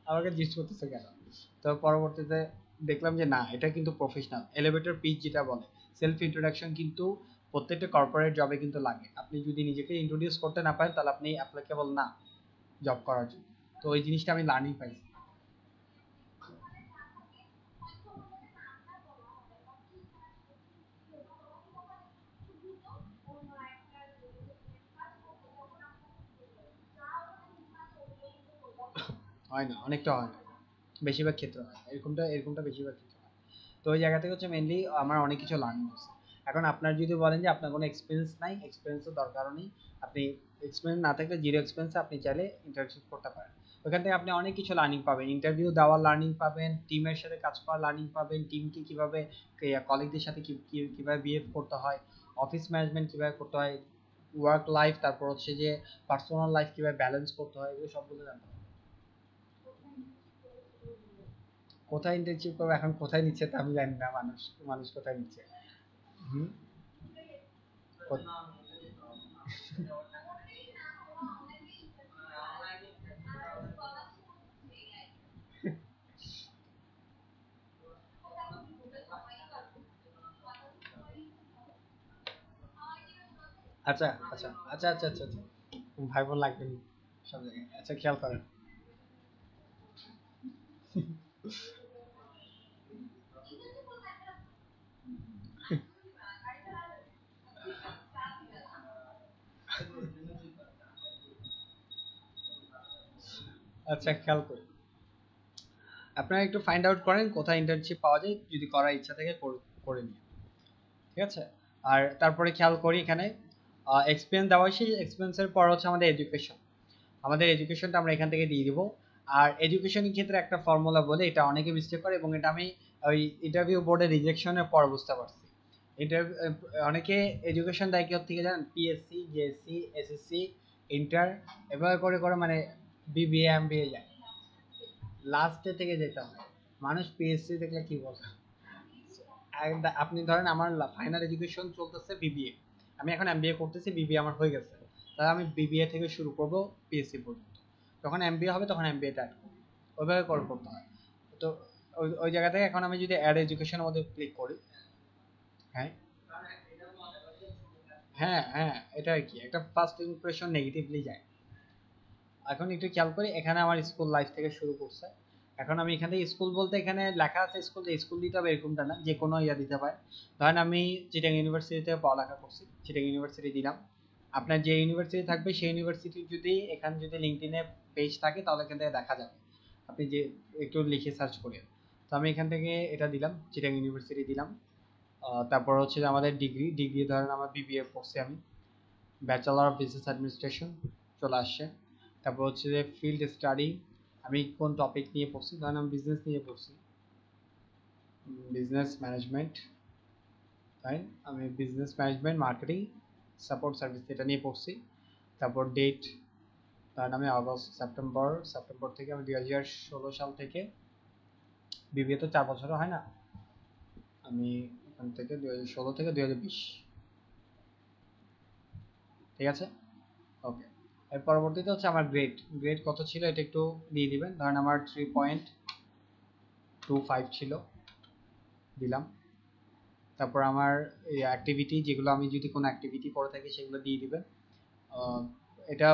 আমাকে জিজ্ঞেস করতেছে কেন। তো পরবর্তীতে দেখলাম যে না, এটা কিন্তু প্রফেশনাল এলিভেটর পিচ যেটা বলে, সেলফ ইন্ট্রোডাকশন কিন্তু প্রত্যেকটা কর্পোরেট জবে কিন্তু লাগে। আপনি যদি নিজেকে ইন্ট্রোডিউস করতে না পারেন, তাহলে আপনি অ্যাপ্লিকেবল না জব করার জন্য। তো ওই জিনিসটা আমি লার্নিং পাইছি। হয় না, অনেকটা হয় না, বেশিরভাগ ক্ষেত্রে হয় এরকমটা বেশিরভাগ ক্ষেত্রে হয়। তো ওই জায়গা থেকে হচ্ছে মেনলি আমার অনেক কিছু লার্নিং হচ্ছে। এখন আপনার যদি বলেন যে আপনার কোনো এক্সপিরিয়েন্স নাই, এক্সপিরিয়েন্সের দরকারও নেই, আপনি এক্সপিরিয়েন্স না থাকলে জিরো এক্সপিরিয়েন্সে আপনি চাইলে ইন্টার্নশিপ করতে পারেন। ওখান থেকে আপনি অনেক কিছু লার্নিং পাবেন, ইন্টারভিউ দেওয়ার লার্নিং পাবেন, টিমের সাথে কাজ করার লার্নিং পাবেন, টিমকে কীভাবে, কলিগদের সাথে কীভাবে বিহেভ করতে হয়, অফিস ম্যানেজমেন্ট কীভাবে করতে হয়, ওয়ার্ক লাইফ, তারপর হচ্ছে যে পার্সোনাল লাইফ কীভাবে ব্যালেন্স করতে হয়, এগুলো সবগুলো জানতে হবে। কোথায় ইন্টার্নশিপ করবো, এখন কোথায় নিচ্ছে তা আমি জানি না, মানুষ মানুষ কোথায় নিচ্ছে। হুম। আচ্ছা আচ্ছা আচ্ছা আচ্ছা আচ্ছা আচ্ছা, ভাই বোন লাগবে না সব জায়গায়, আচ্ছা খেয়াল করেন। আচ্ছা খেয়াল করি, আপনারা একটু ফাইন্ড আউট করেন কোথায় ইন্টার্নশিপ পাওয়া যায়, যদি করার ইচ্ছা থাকে করে নিন, ঠিক আছে। আর তারপরে খেয়াল করি এখানে এক্সপিরিয়েন্স দেওয়া, সেই এক্সপিরিয়েন্সের পর হচ্ছে আমাদের এডুকেশন। আমাদের এডুকেশনটা আমরা এখান থেকে দিয়ে দিব। আর এডুকেশনের ক্ষেত্রে একটা ফর্মুলা বলে, এটা অনেকে মিস্টেক করে এবং এটা আমি ওই ইন্টারভিউ বোর্ডে রিজেকশনের পর বুঝতে পারছি। ইন্টারভিউ, অনেকে এডুকেশন দেয় কি থেকে জানেন, পিএসসি, জেএসসি, এসএসসি, ইন্টার, এভাবে করে করে মানে বিবিএ এমবিএ যায়, লাস্টে থেকে যেতে হয়। মানুষ পিএসসি দেখলে কি বলে, আপনি ধরেন আমার ফাইনাল এডুকেশন চলতেছে বিবিএ, আমি এখন এমবিএ করতেছি, বিবিএ আমার হয়ে গেছে, তাহলে আমি বিবিএ থেকে শুরু করব পিএসসি পর্যন্ত, যখন এমবিএ হবে তখন এমবিএটা অ্যাড করব, ওইভাবে করতে হয়। তো ওই ওই জায়গা থেকে এখন আমি যদি অ্যাড এডুকেশনের মধ্যে ক্লিক করি, হ্যাঁ হ্যাঁ হ্যাঁ, এটা আর কি একটা ফার্স্ট ইমপ্রেশন নেগেটিভলি যায়। এখন একটু খেয়াল করি, এখানে আমার স্কুল লাইফ থেকে শুরু করছে। এখন আমি এখান থেকে স্কুল বলতে এখানে লেখা আছে স্কুল, যে স্কুল দিতে হবে এরকমটা না, যে কোনো ইয়া দিতে পারে। ধরেন আমি চিটাং ইউনিভার্সিটিতে পড়ালেখা করছি, চিটাং ইউনিভার্সিটি দিলাম। আপনার যে ইউনিভার্সিটি থাকবে সেই ইউনিভার্সিটি যদি এখানে যদি লিঙ্কডইনে পেজ থাকে তাহলে এখান থেকে দেখা যাবে, আপনি যে একটু লিখে সার্চ করে। তো আমি এখান থেকে এটা দিলাম, চিটাং ইউনিভার্সিটি দিলাম। তারপর হচ্ছে যে আমাদের ডিগ্রি ধরেন আমার বিবিএ পড়ছি আমি, ব্যাচেলর অফ বিজনেস অ্যাডমিনিস্ট্রেশন চলে আসছে। তারপর হচ্ছে যে ফিল্ড স্টাডি, আমি কোন টপিক নিয়ে পড়ছি, ধরেন আমি বিজনেস নিয়ে পড়ছি, বিজনেস ম্যানেজমেন্ট, তাই আমি business management marketing support service এটা নিয়ে পড়ছি। তারপর ডেট, ধরেন আমি আগস্ট সেপ্টেম্বর থেকে আমি 2016 সাল থেকে, বিবিএ তো 4 বছর হয় না, আমি এখান থেকে 2016 থেকে 2020, ঠিক আছে, ওকে। এর পরবর্তীতে হচ্ছে আমার গ্রেড কত ছিল এটা একটু দিয়ে দিবেন, ধরেন আমার 3.25 ছিল, দিলাম। তারপর আমার এই অ্যাক্টিভিটি, যেগুলো আমি যদি কোনো অ্যাক্টিভিটি করে থাকি সেগুলো দিয়ে দিবেন, এটা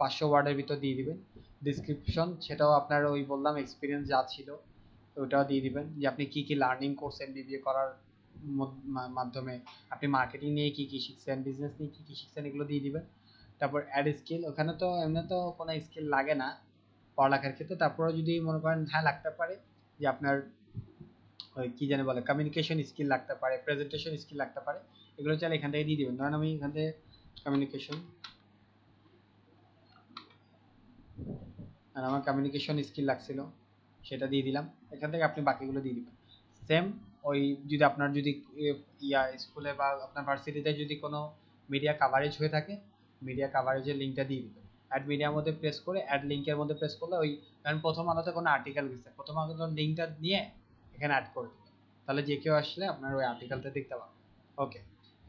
500 ওয়ার্ডের ভিতর দিয়ে দিবেন। ডিসক্রিপশন সেটাও আপনার ওই বললাম এক্সপিরিয়েন্স যা ছিল ওটাও দিয়ে দিবেন, যে আপনি কি কি লার্নিং করছেন বিবিএ করার মাধ্যমে, আপনি মার্কেটিং নিয়ে কি কি শিখছেন, বিজনেস নিয়ে কি কি শিখছেন, এগুলো দিয়ে দিবেন। তারপর অ্যাড স্কিল, ওখানে তো এমনি তো কোনো স্কিল লাগে না পড়ালেখার ক্ষেত্রে, তারপরে যদি মনে করেন হ্যাঁ লাগতে পারে, যে আপনার ওই কি জানি বলে কমিউনিকেশন স্কিল লাগতে পারে, প্রেজেন্টেশন স্কিল লাগতে পারে, এগুলো চাইলে এখান থেকে দিয়ে দিবেন। ধরেন আমি এখান থেকে কমিউনিকেশন, আর আমার কমিউনিকেশন স্কিল লাগছিল সেটা দিয়ে দিলাম, এখান থেকে আপনি বাকিগুলো দিয়ে দিবেন। সেম ওই যদি আপনার যদি ইয়া স্কুলে বা আপনার ভার্সিটিতে যদি কোনো মিডিয়া কাভারেজ হয়ে থাকে, মিডিয়া কাভারেজের লিঙ্কটা দিয়ে দিবেন। অ্যাড মিডিয়ার মধ্যে প্রেস করে অ্যাড লিঙ্কের মধ্যে প্রেস করলে ওই, কারণ প্রথম আলোতে কোনো আর্টিকেল গেছে, প্রথম আলোর লিঙ্কটা নিয়ে এখানে অ্যাড করে দিবেন, তাহলে যে কেউ আসলে আপনার ওই আর্টিকেলটা দেখতে পাবে। ওকে,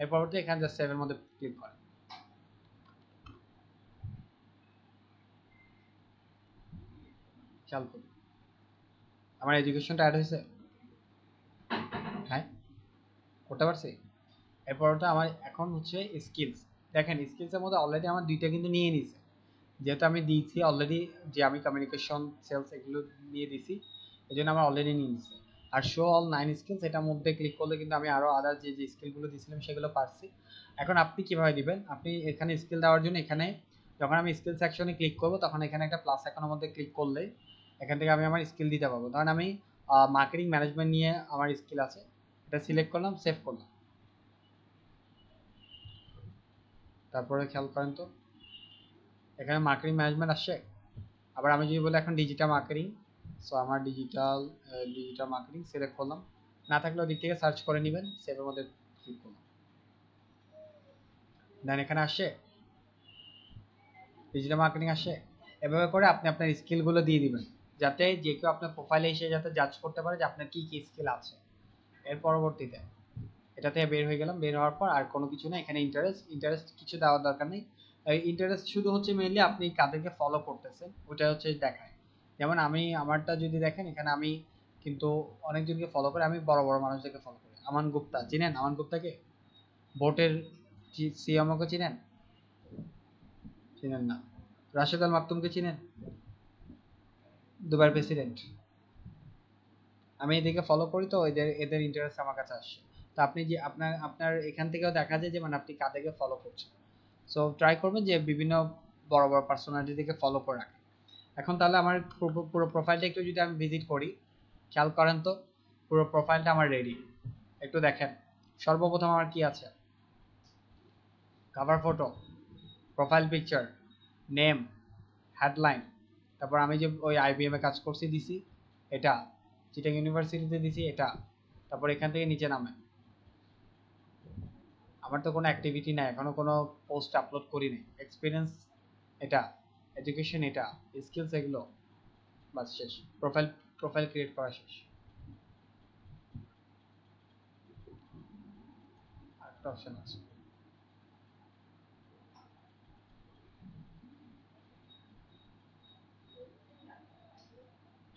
এর পরবর্তী এখানে জাস্ট সেভের মধ্যে ক্লিক করেন, খেয়াল করুন আমার এডুকেশনটা অ্যাড হয়েছে, হ্যাঁ করতে পারছি। এরপরটা আমার এখন হচ্ছে স্কিলস, দেখেন স্কিলসের মধ্যে অলরেডি আমার দুইটা কিন্তু নিয়ে নিছে, যেহেতু আমি দিয়েছি অলরেডি, যে আমি কমিউনিকেশন সেলস এগুলো নিয়ে দিছি, এই জন্য আমার অলরেডি নিয়ে নিচ্ছে। আর শো অল 9 স্কিলস এটার মধ্যে ক্লিক করলে কিন্তু আমি আরও আদার যে যে স্কিলগুলো দিয়েছিলাম সেগুলো পারছি। এখন আপনি কিভাবে দিবেন, আপনি এখানে স্কিল দেওয়ার জন্য এখানে যখন আমি স্কিল সেকশনে ক্লিক করব তখন এখানে একটা প্লাস আইকনের মধ্যে ক্লিক করলে এখান থেকে আমি আমার স্কিল দিতে পারবো। ধরেন আমি মার্কেটিং ম্যানেজমেন্ট নিয়ে আমার স্কিল আছে, এটা সিলেক্ট করলাম, সেভ করলাম, তারপরে খেয়াল করেন তো এখানে মার্কেটিং ম্যানেজমেন্ট আসছে। আবার আমি যদি বলি এখন ডিজিটাল মার্কেটিং, সো আমার ডিজিটাল মার্কেটিং সিলেক্ট করলাম, না থাকলে ওদিক থেকে সার্চ করে নেবেন, সেভের মধ্যে ক্লিক করলাম, দেন এখানে আসে ডিজিটাল মার্কেটিং আসে। এভাবে করে আপনি আপনার স্কিলগুলো দিয়ে দিবেন, যাতে যে কেউ আপনার প্রোফাইলে এসে যাতে জাজ করতে পারে যে আপনার কি কি স্কিল আছে। এর পরবর্তীতে এটা থেকে বের হয়ে গেলাম, বের হওয়ার পর আর কোনো কিছু না, এখানে ইন্টারেস্ট কিছু দেওয়ার দরকার নেই। ইন্টারেস্ট শুধু হচ্ছে মেইনলি আপনি কাদেরকে ফলো করতেছেন ওটা হচ্ছে দেখায়। যেমন আমি আমারটা যদি দেখেন এখানে আমি কিন্তু অনেকজনকে ফলো করি, আমি বড় বড় মানুষদেরকে ফলো করি। আমান গুপ্তা চিনেন, আমান গুপ্তাকে? ভোটের সিএমওকে চিনেন? চিনেন না। রাশেদ আল মাকতুমকে চিনেন? দুবার প্রেসিডেন্ট। আমি এদেরকে ফলো করি, তো এদের এদের ইন্টারেস্ট আমার কাছে আসে। তো আপনি যে আপনার আপনার এখান থেকেও দেখা যায় যে মানে আপনি কাদেরকে ফলো করছেন। সো ট্রাই করবেন যে বিভিন্ন বড় বড় পার্সোনালিটিকে ফলো করে রাখেন। এখন তাহলে আমার পুরো প্রোফাইলটা একটু যদি আমি ভিজিট করি, খেয়াল করেন তো পুরো প্রোফাইলটা আমার রেডি, একটু দেখেন। সর্বপ্রথম আমার কি আছে, cover photo, profile picture, name, headline, তারপর আমি যে ওই আইবিএম এ কাজ করছি দিছি এটা, চিটাং ইউনিভার্সিটিতে দিছি এটা, তারপর এখান থেকে নিচে নামে আমার তো কোনো অ্যাক্টিভিটি নাই, এখনো কোনো পোস্ট আপলোড করি নাই, এক্সপিরিয়েন্স এটা, এডুকেশন এটা, স্কিলস এগুলো, বাস শেষ। প্রোফাইল প্রোফাইল ক্রিয়েট করা শেষ। একটা অপশন আছে।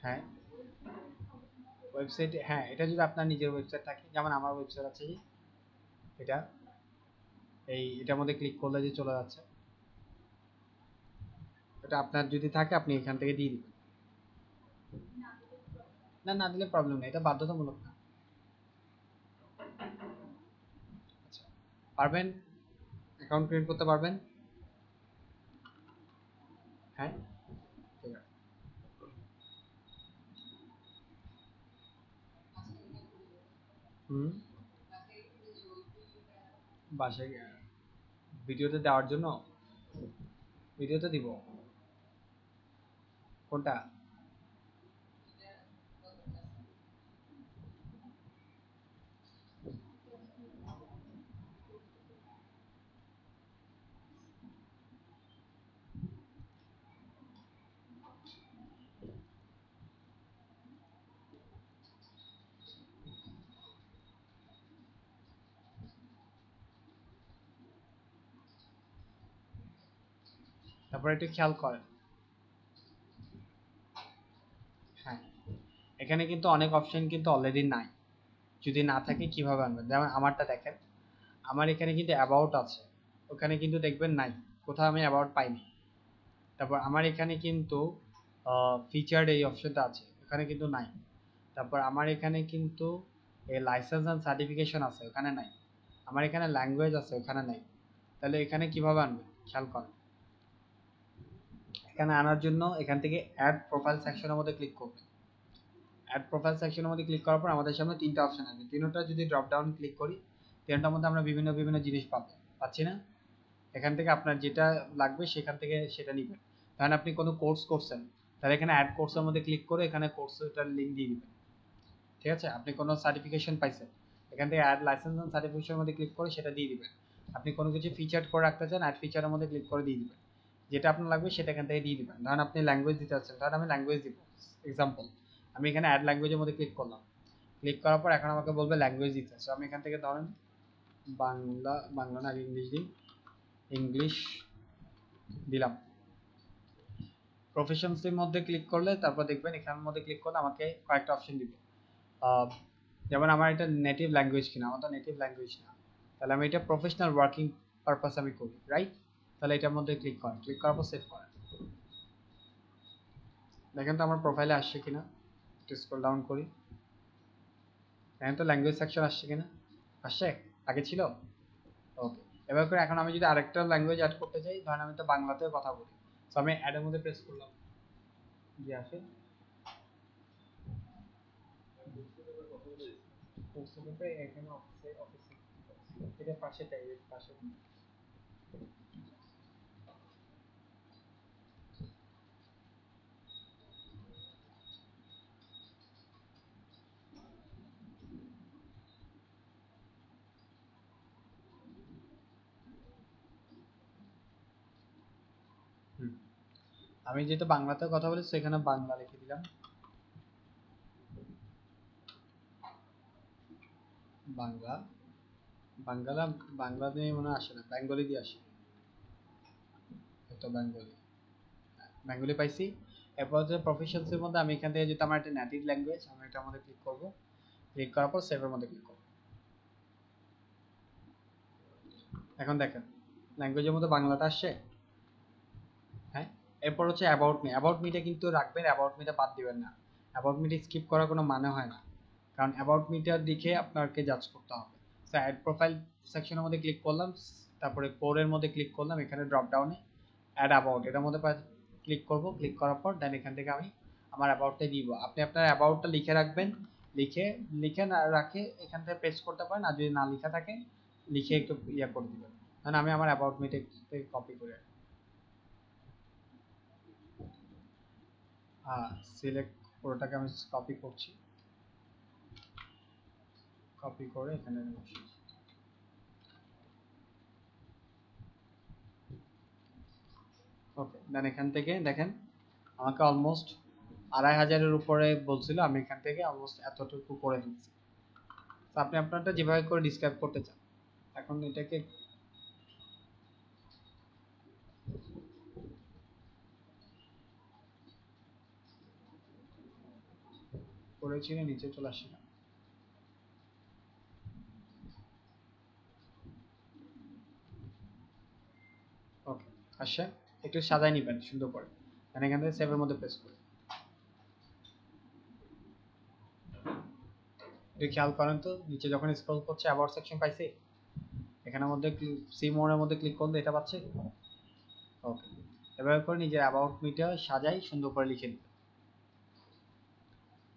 হ্যাঁ ওয়েবসাইট, হ্যাঁ এটা যদি আপনার নিজের ওয়েবসাইট থাকে, যেমন আমার ওয়েবসাইট আছে এটা, এটার মধ্যে ক্লিক করলে যে চলে যাচ্ছে, এটা আপনার যদি থাকে আপনি এখান থেকে দিয়ে দিবেন। না না দিলে প্রবলেম নেই, এটা বাধ্যতামূলক না। আচ্ছা পারবেন, অ্যাকাউন্ট ক্রিয়েট করতে পারবেন? হ্যাঁ ঠিক আছে। হুম বাসায় ভিডিওতে দেওয়ার জন্য, ভিডিওতে দিব কোনটা? তারপরে একটু খেয়াল করেন, হ্যাঁ এখানে কিন্তু অনেক অপশন কিন্তু অলরেডি নাই। যদি না থাকে কিভাবে আনবেন? যেমন আমারটা দেখেন, আমার এখানে কিন্তু অ্যাবাউট আছে, ওখানে কিন্তু দেখবেন নাই, কোথাও আমি অ্যাবাউট পাইনি। তারপর আমার এখানে কিন্তু ফিচার্ড এই অপশনটা আছে, ওখানে কিন্তু নাই। তারপর আমার এখানে কিন্তু লাইসেন্স অ্যান্ড সার্টিফিকেশন আছে, ওখানে নাই। আমার এখানে ল্যাঙ্গুয়েজ আছে, ওখানে নাই। তাহলে এখানে কিভাবে আনবেন খেয়াল করেন। এখানে আনার জন্য এখান থেকে অ্যাড প্রোফাইল সেকশনের মধ্যে ক্লিক করবেন। অ্যাড প্রোফাইল সেকশনের মধ্যে ক্লিক করার পর আমাদের সামনে তিনটা অপশন আসবে, তিনটা যদি ড্রপ ডাউন ক্লিক করি, তিনটার মধ্যে আমরা বিভিন্ন বিভিন্ন জিনিস পাবো, পাচ্ছি না? এখান থেকে আপনার যেটা লাগবে সেখান থেকে সেটা নেবেন। ধরেন আপনি কোনো কোর্স করছেন, তাহলে এখানে অ্যাড কোর্সের মধ্যে ক্লিক করে এখানে কোর্সটার লিঙ্ক দিয়ে দিবেন। ঠিক আছে? আপনি কোনো সার্টিফিকেশন পাইছেন, এখান থেকে অ্যাড লাইসেন্স এন্ড সার্টিফিকেশনের মধ্যে ক্লিক করে সেটা দিয়ে দিবেন। আপনি কোনো কিছু ফিচার করে রাখতে চান, অ্যাড ফিচারের মধ্যে ক্লিক করে দিয়ে দিবেন। যেটা আপনার লাগবে সেটা এখান থেকে দিয়ে দিবেন। ধরেন আপনি ল্যাঙ্গুয়েজ দিতে চাচ্ছেন, ধরেন আমি ল্যাঙ্গুয়েজ দিব এক্সাম্পল, আমি এখানে অ্যাড ল্যাঙ্গুয়েজের মধ্যে ক্লিক করলাম। ক্লিক করার পর এখন আমাকে বলবে ল্যাঙ্গুয়েজ দিতে, সো আমি এখান থেকে ধরেন বাংলা, বাংলা না ইংলিশ দিই, ইংলিশ দিলাম। প্রফেশনসের মধ্যে ক্লিক করলে তারপর দেখবেন এখানের মধ্যে ক্লিক করলে আমাকে কয়েকটা অপশন দিবে। যেমন আমার এটা নেটিভ ল্যাঙ্গুয়েজ কিনা, আমার তো নেটিভ ল্যাঙ্গুয়েজ না, তাহলে আমি এটা প্রফেশনাল ওয়ার্কিং পারপাস আমি করি, রাইট? তাহলে এটার মধ্যে ক্লিক করেন, ক্লিক করার পর সেভ করেন। দেখেন তো আমার প্রোফাইলে আসছে কিনা, একটু স্ক্রল ডাউন করি, দেখেন তো ল্যাঙ্গুয়েজ সেকশন আসছে কিনা। আসছে? আগে ছিল? ওকে। এবার করে এখন আমি যদি আরেকটা ল্যাঙ্গুয়েজ অ্যাড করতে চাই, ধরেন আমি তো বাংলাতেও কথা বলি, সো আমি অ্যাডের মধ্যে প্রেস করলাম, জি আসে। এখানে অফিসে, অফিসে এটা পাশে টাইপ পাশে। আমি যেহেতু বাংলাতে কথা বলি সেখানে বাংলা লিখে দিলাম, বাংলা। বাংলা, বাংলা দিয়ে মনে হয় আসে না, বেঙ্গলি দিয়ে আসে, তো বেঙ্গলি, বেঙ্গলি পাইছি। এরপর হচ্ছে প্রফেশনসের মধ্যে আমি এখান থেকে, যেহেতু আমার একটা নেটিভ ল্যাঙ্গুয়েজ, আমি এটার মধ্যে ক্লিক করব, ক্লিক করার পর সেভের মধ্যে ক্লিক করব। এখন দেখেন ল্যাঙ্গুয়েজের মধ্যে বাংলাটা আসছে, হ্যাঁ। এরপর হচ্ছে অ্যাবাউট মি, অ্যাবাউট মিটা কিন্তু রাখবেন, অ্যাবাউট মিটা বাদ দিবেন না। অ্যাবাউট মিটা স্কিপ করার কোনো মানে হয় না, কারণ অ্যাবাউট মিটার দিকে আপনাকে জাজ করতে হবে। সো অ্যাড প্রোফাইল সেকশনের মধ্যে ক্লিক করলাম, তারপরে কোরের মধ্যে ক্লিক করলাম, এখানে ড্রপ ডাউনে অ্যাড অ্যাবাউট এটার মধ্যে ক্লিক করব, ক্লিক করার পর দেন এখান থেকে আমি আমার অ্যাবাউটটা দিব। আপনি আপনার অ্যাবাউটটা লিখে রাখবেন, লিখে, লিখে না রাখে এখান থেকে পেস্ট করতে পারেন, আর যদি না লেখা থাকে লিখে একটু ইয়ে করে দিবেন। কারণ আমি আমার অ্যাবাউট মিটে কপি করে, সিলেক্ট পুরোটাকে আমি কপি করছি, কপি করে এখানে বসিয়েছি। ওকে দেন এখান থেকে দেখেন আমাকে অলমোস্ট 2500-এর উপরে বলছিল, আমি এখান থেকে অলমোস্ট এতটুকু করে ফেলছি। তো আপনি আপনারটা যেভাবে করে ডিসক্রাইব করতে চান। এখন এটাকে করেছি না, নিচে চলে আসি না। ওকে, আসছে। একটু সাজাই নিবেন সুন্দর করে, মানে এখান থেকে সেভের মধ্যে প্রেস করে একটু খেয়াল করেন তো, নিচে যখন স্ক্রল করছে অ্যাবাউট সেকশন পাইছে, এখানের মধ্যে সি মোড়ের মধ্যে ক্লিক করলে এটা পাচ্ছে। ওকে, এভাবে করে নিজের অ্যাবাউট মিটা সাজাই সুন্দর করে লিখে দিবেন।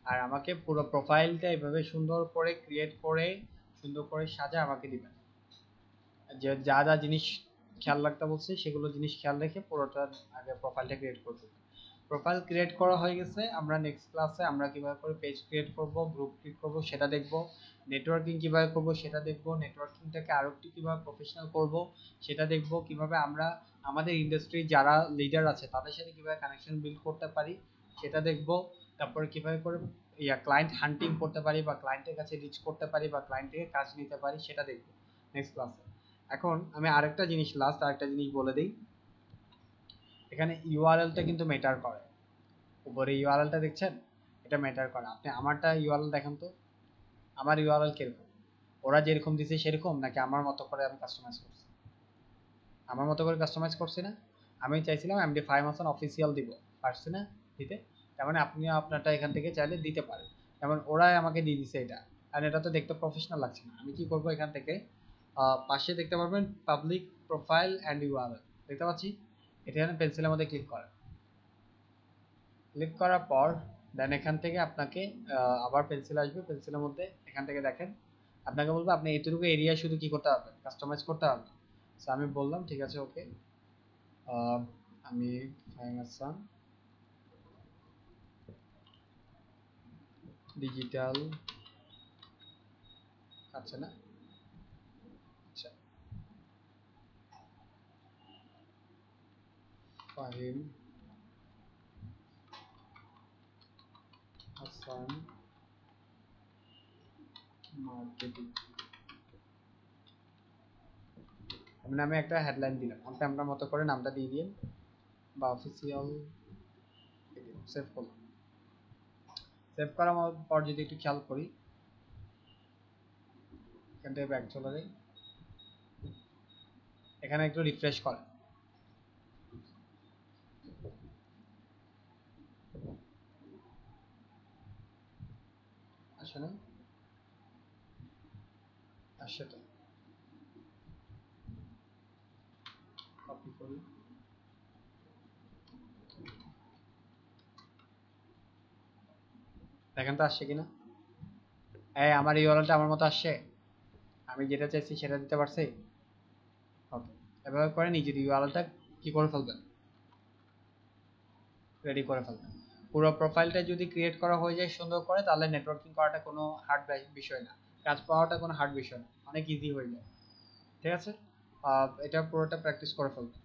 আর আমাকে পুরো প্রোফাইলটা এভাবে সুন্দর করে ক্রিয়েট করে সুন্দর করে সাজা আমাকে দিবেন। যে যা যা জিনিস খেয়াল রাখতে বলছে সেগুলো জিনিস খেয়াল রেখে পুরোটা আগে প্রোফাইলটা ক্রিয়েট করতে। প্রোফাইল ক্রিয়েট করা হয়ে গেছে, আমরা নেক্সট ক্লাসে আমরা কিভাবে করে পেজ ক্রিয়েট করব, গ্রুপ ক্রিয়েট করব সেটা দেখব, নেটওয়ার্কিং কিভাবে করব সেটা দেখব, নেটওয়ার্কিংটাকে আরো একটু কিভাবে প্রফেশনাল করব সেটা দেখব, কিভাবে আমরা আমাদের ইন্ডাস্ট্রি যারা লিডার আছে তাদের সাথে কিভাবে কানেকশন বিল্ড করতে পারি সেটা দেখব। তারপরে কিভাবে করে ক্লায়েন্ট হান্টিং করতে পারি বা ক্লায়েন্টের কাছে রিচ করতে পারি বা ক্লায়েন্ট থেকে কাজ নিতে পারি সেটা দেখব নেক্সট ক্লাসে। এখন আমি আরেকটা জিনিস, লাস্ট আরেকটা জিনিস বলে দিই, এখানে ইউআরএলটা কিন্তু ম্যাটার করে। উপরে ইউআরএলটা দেখছেন, এটা ম্যাটার করে। আপনি আমারটা ইউআরএল দেখেন তো, আমার ইউআরএল কিরকম, ওরা যেরকম দিছে সেরকম নাকি আমার মতো করে আমি কাস্টমাইজ করছি? আমার মতো করে কাস্টমাইজ করছি না। আমি চাইছিলাম MD5 হাসান অফিসিয়াল দিব, পারছি না দিতে। তার মানে আপনি আপনারটা এখান থেকে চাইলে দিতে পারেন। যেমন ওরাই আমাকে দিয়ে দিছে এটা, আর এটা তো দেখতে প্রফেশনাল লাগছে না। আমি কি করব, এখান থেকে পাশে দেখতে পারবেন পাবলিক প্রোফাইল অ্যান্ড ইউআরএল দেখতে পাচ্ছি, এটা এখানে পেন্সিলের মধ্যে ক্লিক করেন। ক্লিক করার পর দেন এখান থেকে আপনাকে আবার পেন্সিল আসবে, পেন্সিলের মধ্যে এখান থেকে দেখেন আপনাকে বলবো আপনি এইটুকু এরিয়া শুধু কি করতে হবে, কাস্টমাইজ করতে হবে। সো আমি বললাম ঠিক আছে ওকে, আমি ফাইনাসান ডিজিটাল, আচ্ছা না, আচ্ছা ফাহিম হাসান মার্কেটিং, মানে আমি একটা হেডলাইন দিলাম, আপনি আপনার মতো করে নামটা দিয়ে দিন বা অফিসিয়াল, সেভ করলাম। সেভ করার পর যদি একটু খেয়াল করি, এখান থেকে ব্যাক চলে যাই, এখানে একটু রিফ্রেশ করেন। আসলে আসছে তো, কপি করি, দেখেন তো আসছে কিনা। এই আমার ইউআরএলটা আমার মতো আসছে, আমি যেটা চাইছি সেটা দিতে পারছি। ওকে, এভাবে করে নিজের ইউআরএলটা কি করে ফেলবেন, রেডি করে ফেলবেন। পুরো প্রোফাইলটা যদি ক্রিয়েট করা হয়ে যায় সুন্দর করে, তাহলে নেটওয়ার্কিং করাটা কোনো হার্ড বিষয় না, কাজ পাওয়াটা কোনো হার্ড বিষয় না, অনেক ইজি হয়ে যায়। ঠিক আছে, এটা পুরোটা প্র্যাকটিস করে ফেলবেন।